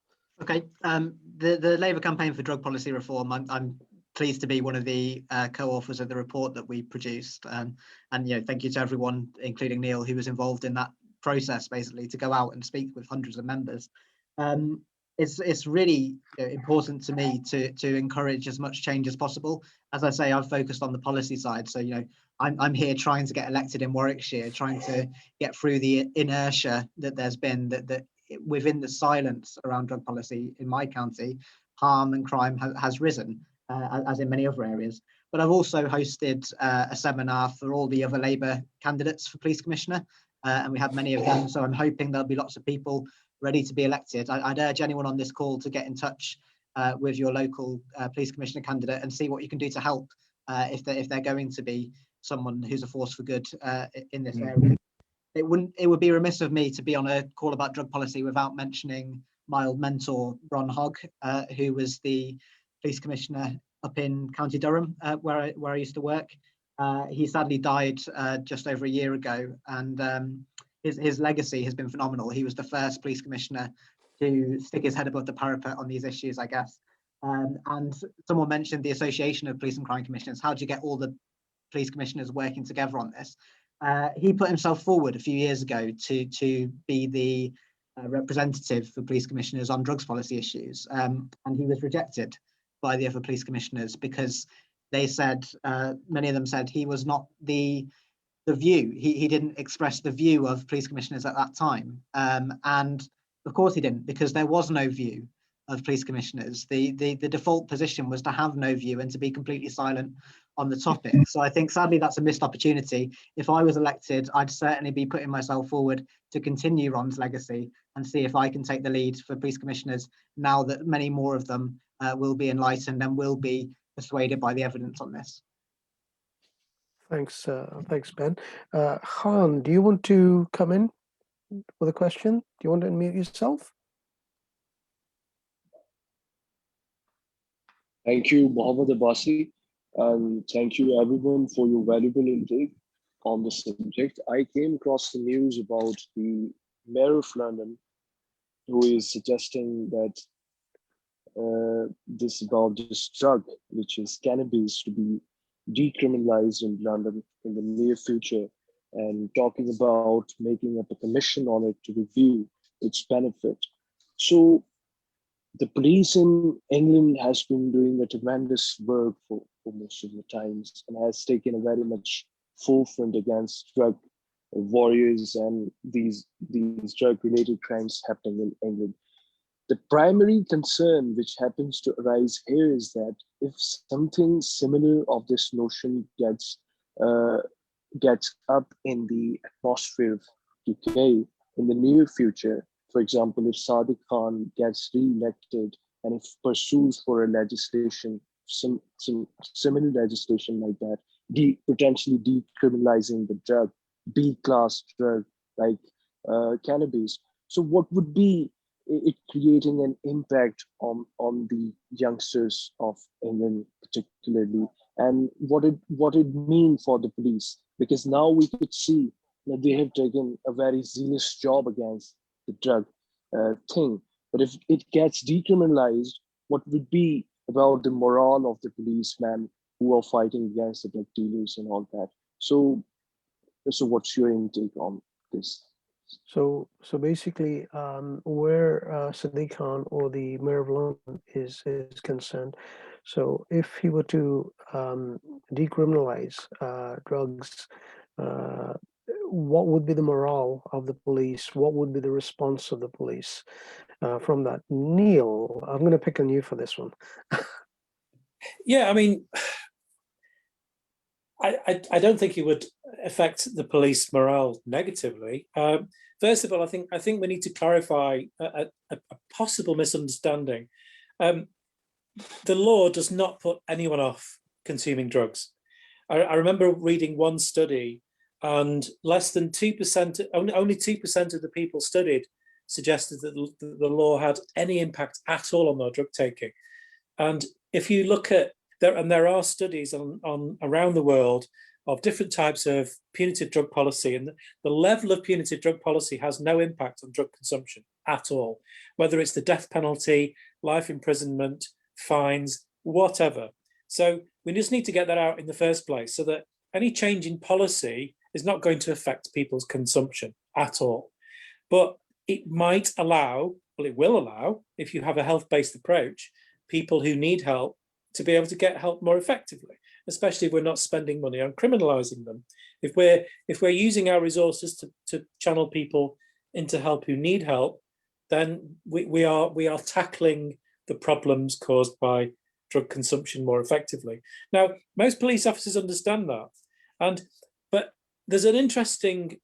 Okay, the Labour campaign for drug policy reform, I'm pleased to be one of the co-authors of the report that we produced, and thank you to everyone, including Neil, who was involved in that process, basically to go out and speak with hundreds of members. It's really important to me to encourage as much change as possible. As I say, I've focused on the policy side, so I'm here trying to get elected in Warwickshire, trying to get through the inertia that there's been, that within the silence around drug policy in my county, harm and crime has risen, as in many other areas. But I've also hosted a seminar for all the other Labour candidates for police commissioner, and we had many of them, so I'm hoping there'll be lots of people ready to be elected. I'd urge anyone on this call to get in touch with your local police commissioner candidate and see what you can do to help if they're going to be someone who's a force for good in this area. It would be remiss of me to be on a call about drug policy without mentioning my old mentor, Ron Hogg, who was the police commissioner up in County Durham, where I used to work. He sadly died just over a year ago, and his legacy has been phenomenal. He was the first police commissioner to stick his head above the parapet on these issues, I guess. And someone mentioned the Association of Police and Crime Commissioners. How do you get all the police commissioners working together on this? He put himself forward a few years ago to be the representative for police commissioners on drugs policy issues, and he was rejected by the other police commissioners because they said, many of them said he was not the view. He didn't express the view of police commissioners at that time, and of course he didn't, because there was no view of police commissioners. The default position was to have no view and to be completely silent on the topic. So I think sadly that's a missed opportunity. If I was elected, I'd certainly be putting myself forward to continue Ron's legacy and see if I can take the lead for police commissioners now that many more of them will be enlightened and will be persuaded by the evidence on this. Thanks, thanks, Ben. Han, do you want to come in with a question? Do you want to unmute yourself? Thank you, Mohammed Abbasi, and thank you everyone for your valuable intake on the subject. I came across the news about the Mayor of London, who is suggesting that this drug, which is cannabis, to be decriminalized in London in the near future, and talking about making up a commission on it to review its benefit. So the police in England has been doing a tremendous work for most of the times and has taken a very much forefront against drug warriors and these drug-related crimes happening in England. The primary concern which happens to arise here is that if something similar of this notion gets up in the atmosphere of UK in the near future, for example, if Sadiq Khan gets re-elected and if pursues for a legislation, some similar legislation like that, potentially decriminalizing the drug, B-class drug like cannabis. So what would be it creating an impact on the youngsters of England particularly, and what it mean for the police? Because now we could see that they have taken a very zealous job against the drug thing. But if it gets decriminalized, what would be about the morale of the policemen who are fighting against the drug dealers and all that? So what's your intake on this? So basically, where Sadiq Khan or the Mayor of London is concerned, so if he were to decriminalize drugs, what would be the morale of the police? What would be the response of the police from that? Neil, I'm going to pick on you for this one. Yeah, I mean, I don't think it would affect the police morale negatively. First of all, I think we need to clarify a possible misunderstanding. The law does not put anyone off consuming drugs. I remember reading one study, and less than 2%, only 2% of the people studied suggested that the law had any impact at all on their drug taking. And if you look at there are studies on around the world of different types of punitive drug policy, and the level of punitive drug policy has no impact on drug consumption at all, whether it's the death penalty, life imprisonment, fines, whatever. So we just need to get that out in the first place so that any change in policy is not going to affect people's consumption at all. But it might allow, well, it will allow, if you have a health-based approach, people who need help to be able to get help more effectively, especially if we're not spending money on criminalizing them. If we're using our resources to channel people into help who need help, then we are tackling the problems caused by drug consumption more effectively. Now, most police officers understand that, but there's an interesting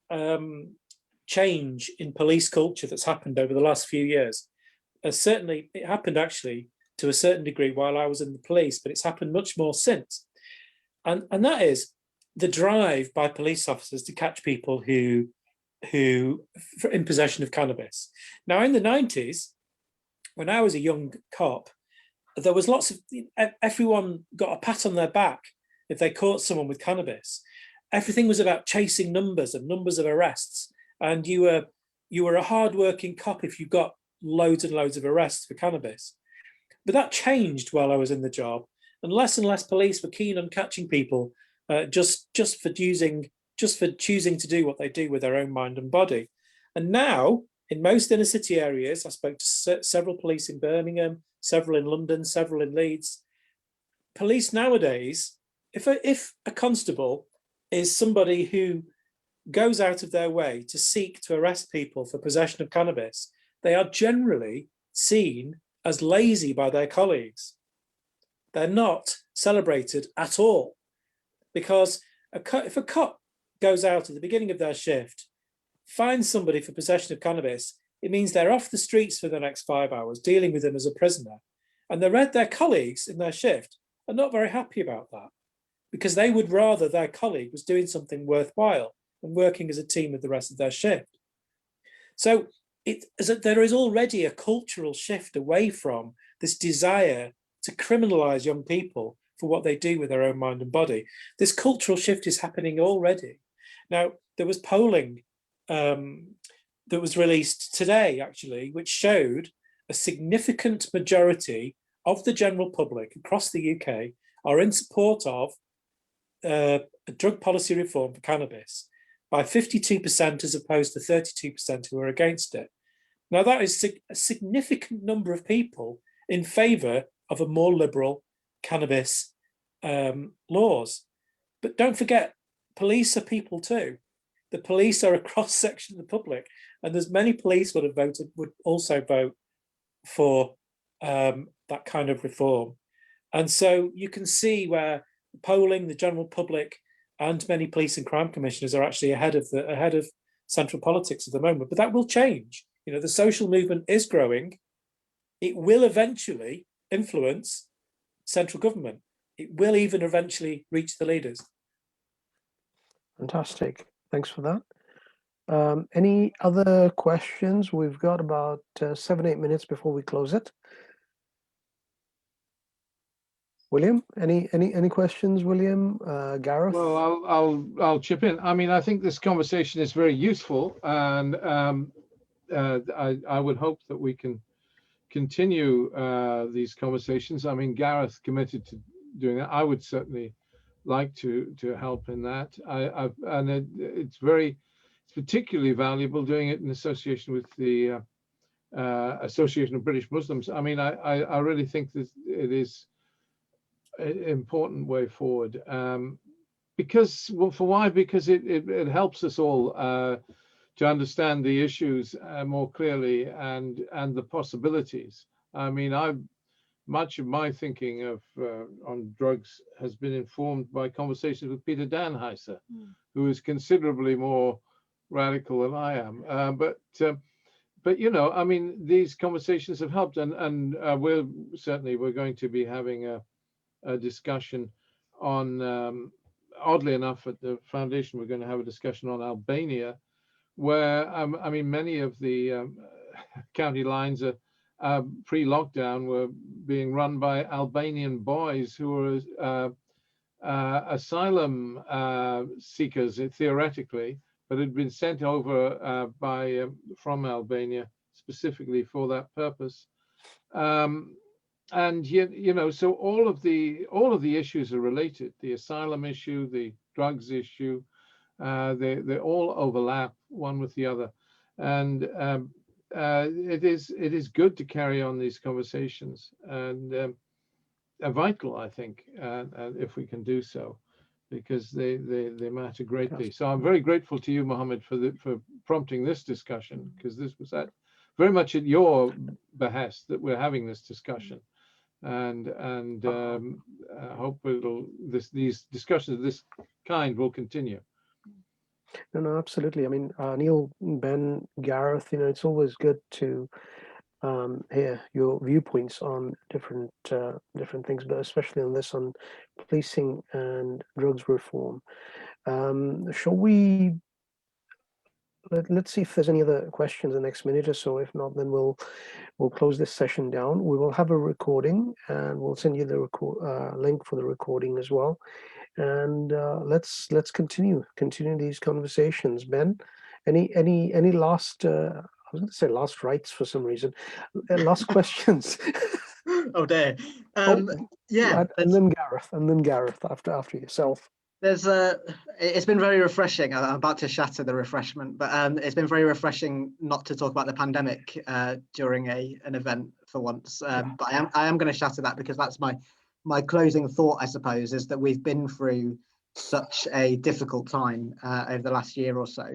change in police culture that's happened over the last few years. Certainly, it happened actually to a certain degree while I was in the police, but it's happened much more since. And that is the drive by police officers to catch people who in possession of cannabis. Now, in the 90s, when I was a young cop, there was lots of, everyone got a pat on their back if they caught someone with cannabis. Everything was about chasing numbers and numbers of arrests. And you were a hardworking cop if you got loads and loads of arrests for cannabis. But that changed while I was in the job, and less police were keen on catching people just for choosing to do what they do with their own mind and body. And now, in most inner city areas, I spoke to several police in Birmingham, several in London, several in Leeds. Police nowadays, if a constable is somebody who goes out of their way to seek to arrest people for possession of cannabis, they are generally seen as lazy by their colleagues. They're not celebrated at all. because if a cop goes out at the beginning of their shift, finds somebody for possession of cannabis, it means they're off the streets for the next 5 hours, dealing with them as a prisoner. And their colleagues in their shift are not very happy about that, because they would rather their colleague was doing something worthwhile and working as a team with the rest of their shift. So there is already a cultural shift away from this desire to criminalize young people for what they do with their own mind and body. This cultural shift is happening already. Now, there was polling that was released today, actually, which showed a significant majority of the general public across the UK are in support of a drug policy reform for cannabis, by 52% as opposed to 32% who are against it. Now, that is a significant number of people in favour of a more liberal cannabis laws. But don't forget, police are people too. The police are a cross-section of the public, and there's many police would also vote for that kind of reform. And so you can see where polling, the general public, and many police and crime commissioners are actually ahead of central politics at the moment. But that will change. You know, the social movement is growing. It will eventually influence central government. It will even eventually reach the leaders. Fantastic. Thanks for that. Any other questions? We've got about 7-8 minutes before we close it. William, any questions, William? Gareth? Well, I'll chip in. I mean, I think this conversation is very useful, and I would hope that we can continue these conversations. I mean, Gareth committed to doing that. I would certainly like to help in that. It's particularly valuable doing it in association with the Association of British Muslims. I mean, I really think that it is an important way forward, because it helps us all to understand the issues more clearly and the possibilities. I mean, much of my thinking on drugs has been informed by conversations with Peter Danheiser, who is considerably more radical than I am. But you know, I mean, these conversations have helped, and we're going to be having a discussion on, oddly enough, at the foundation, we're going to have a discussion on Albania, where I mean, many of the county lines are pre-lockdown were being run by Albanian boys who were asylum seekers, theoretically, but had been sent over from Albania specifically for that purpose. And yet, you know, so all of the issues are related. The asylum issue, the drugs issue, they all overlap one with the other, and it is good to carry on these conversations, and are vital, I think, if we can do so, because they matter greatly. So I'm very grateful to you, Mohammed, for prompting this discussion, because this was very much at your behest that we're having this discussion. And I hope these discussions of this kind will continue. No, absolutely. I mean, Neil, Ben, Gareth, you know, it's always good to hear your viewpoints on different things, but especially on this, on policing and drugs reform. Shall we? Let's see if there's any other questions in the next minute or so. If not, then we'll close this session down. We will have a recording, and we'll send you the link for the recording as well. And let's continue these conversations. Ben, any last? I was going to say last rites for some reason. Last questions. Oh dear. Yeah, and then Gareth after yourself. It's been very refreshing. I'm about to shatter the refreshment, but it's been very refreshing not to talk about the pandemic during an event for once. But I am going to shatter that, because that's my closing thought, I suppose, is that we've been through such a difficult time over the last year or so,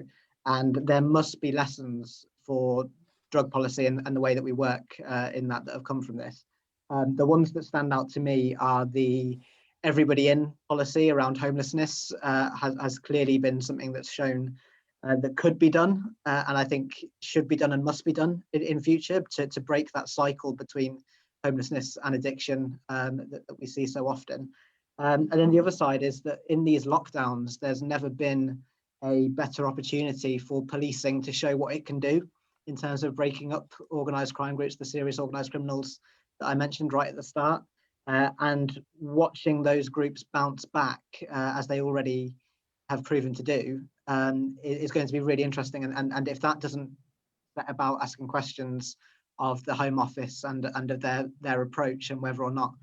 and there must be lessons for drug policy and the way that we work in that have come from this. The ones that stand out to me are the everybody in policy around homelessness has clearly been something that's shown that could be done, and I think should be done and must be done in future to break that cycle between homelessness and addiction that we see so often. And then the other side is that in these lockdowns, there's never been a better opportunity for policing to show what it can do in terms of breaking up organised crime groups, the serious organised criminals that I mentioned right at the start, and watching those groups bounce back as they already have proven to do is going to be really interesting. And if that doesn't set about asking questions of the Home Office and of their approach and whether or not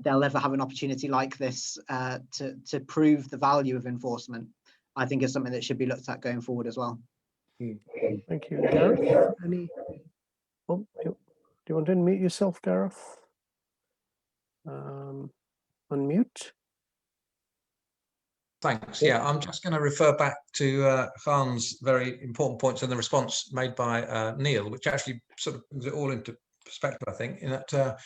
they'll ever have an opportunity like this to prove the value of enforcement, I think is something that should be looked at going forward as well. Thank you. Gareth, any? Oh, do you want to unmute yourself, Gareth? Unmute. Thanks. Yeah, I'm just going to refer back to Khan's very important points in the response made by Neil, which actually sort of brings it all into perspective, I think, in that,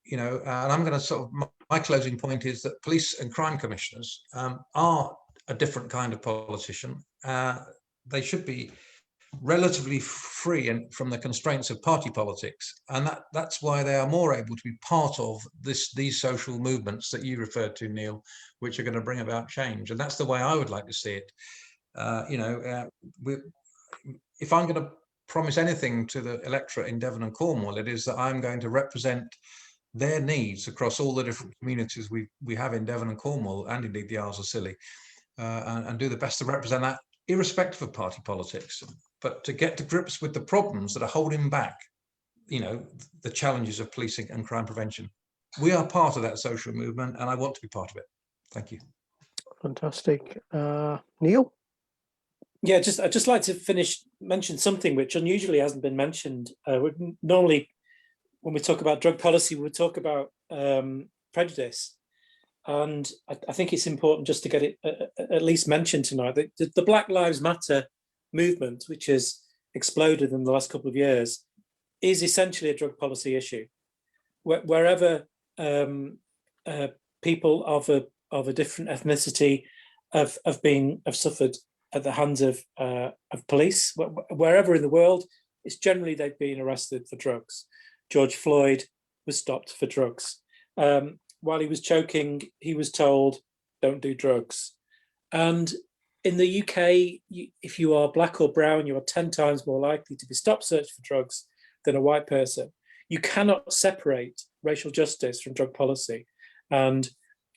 you know, and I'm going to sort of, my closing point is that police and crime commissioners are a different kind of politician. They should be relatively free and from the constraints of party politics, and that's why they are more able to be part of these social movements that you referred to, Neil, which are going to bring about change. And that's the way I would like to see it. You know, if I'm going to promise anything to the electorate in Devon and Cornwall, it is that I'm going to represent their needs across all the different communities we have in Devon and Cornwall, and indeed the Isles of Scilly, and do the best to represent that, irrespective of party politics, but to get to grips with the problems that are holding back, you know, the challenges of policing and crime prevention. We are part of that social movement, and I want to be part of it. Thank you. Fantastic. Neil? Yeah, I'd just like to mention something which unusually hasn't been mentioned. Normally, when we talk about drug policy, we talk about prejudice. And I think it's important just to get it at least mentioned tonight. The Black Lives Matter movement, which has exploded in the last couple of years, is essentially a drug policy issue. Wherever people of a different ethnicity have suffered at the hands of police, wherever in the world, it's generally they've been arrested for drugs. George Floyd was stopped for drugs. While he was choking, he was told, don't do drugs. And in the UK, if you are black or brown, you are 10 times more likely to be stopped searched for drugs than a white person. You cannot separate racial justice from drug policy. And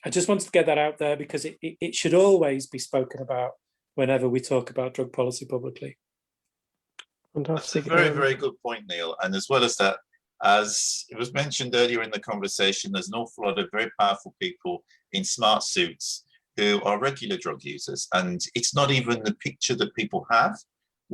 I just wanted to get that out there because it should always be spoken about whenever we talk about drug policy publicly. Fantastic. That's a very, very good point, Neil. And as well as that, as it was mentioned earlier in the conversation, there's an awful lot of very powerful people in smart suits who are regular drug users. And it's not even the picture that people have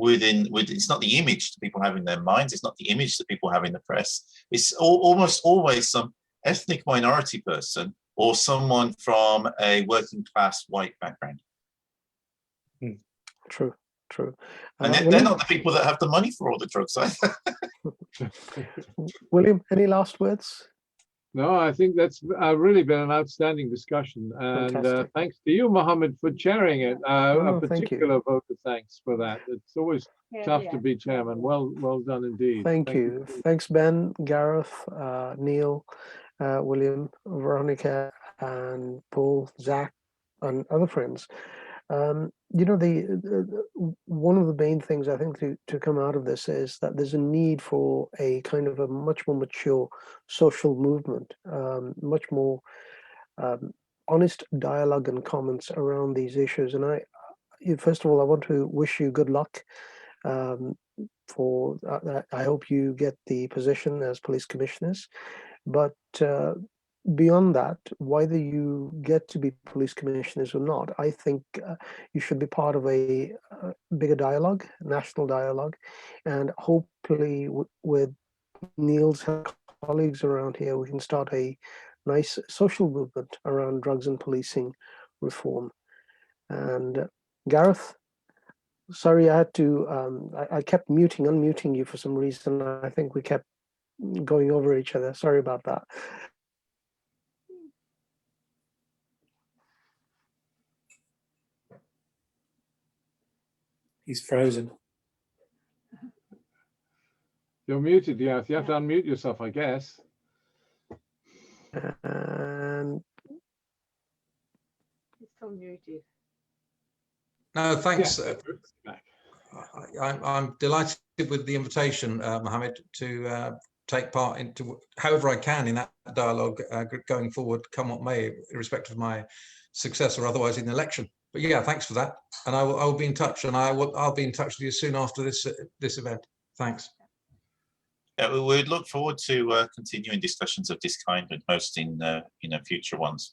it's not the image that people have in their minds. It's not the image that people have in the press. It's almost always some ethnic minority person or someone from a working class white background. True. And they're not the people that have the money for all the drugs either. William, any last words? No, I think that's really been an outstanding discussion. And thanks to you, Mohammed, for chairing it. A particular vote of thanks for that. It's always tough to be chairman. Well done indeed. Thank you. Thanks, Ben, Gareth, Neil, William, Veronica, and Paul, Zach, and other friends. You know, one of the main things I think to come out of this is that there's a need for a kind of a much more mature social movement, much more honest dialogue and comments around these issues. And first of all, I want to wish you good luck. I hope you get the position as police commissioners, but beyond that, whether you get to be police commissioners or not, I think you should be part of a bigger dialogue, national dialogue, and hopefully with Neil's colleagues around here, we can start a nice social movement around drugs and policing reform. And Gareth, sorry, I had to, I kept unmuting you for some reason. I think we kept going over each other. Sorry about that. He's frozen. You're muted, Gareth. You have to unmute yourself, I guess. And It's still muted. No, thanks. Back. I'm delighted with the invitation, Mohammed, to take part into however I can in that dialogue going forward, come what may, irrespective of my success or otherwise in the election. But yeah, thanks for that, and I will be in touch, and I'll be in touch with you soon after this event. Thanks. Yeah, we would look forward to continuing discussions of this kind and hosting future ones.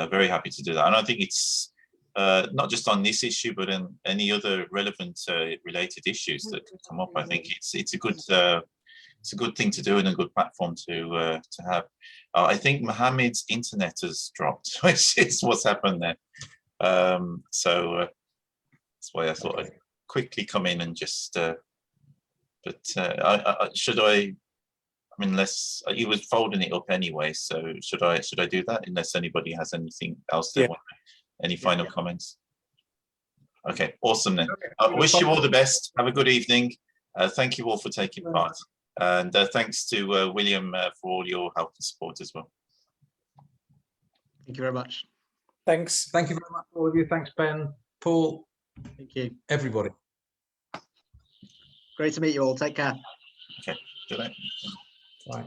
Very happy to do that, and I think it's not just on this issue, but in any other relevant related issues that could come up. I think it's a good thing to do and a good platform to have. I think Mohammed's internet has dropped, which is what's happened there. So that's why I thought I'd quickly come in and just. Should I? I mean, unless he was folding it up anyway, so should I do that? Unless anybody has anything else they want, any final comments? Okay, awesome then. I wish you all the best. Have a good evening. Thank you all for taking part, and thanks to William for all your help and support as well. Thank you very much. Thanks. Thank you very much, all of you. Thanks, Ben, Paul. Thank you. Everybody. Great to meet you all. Take care. Okay, good night. Bye.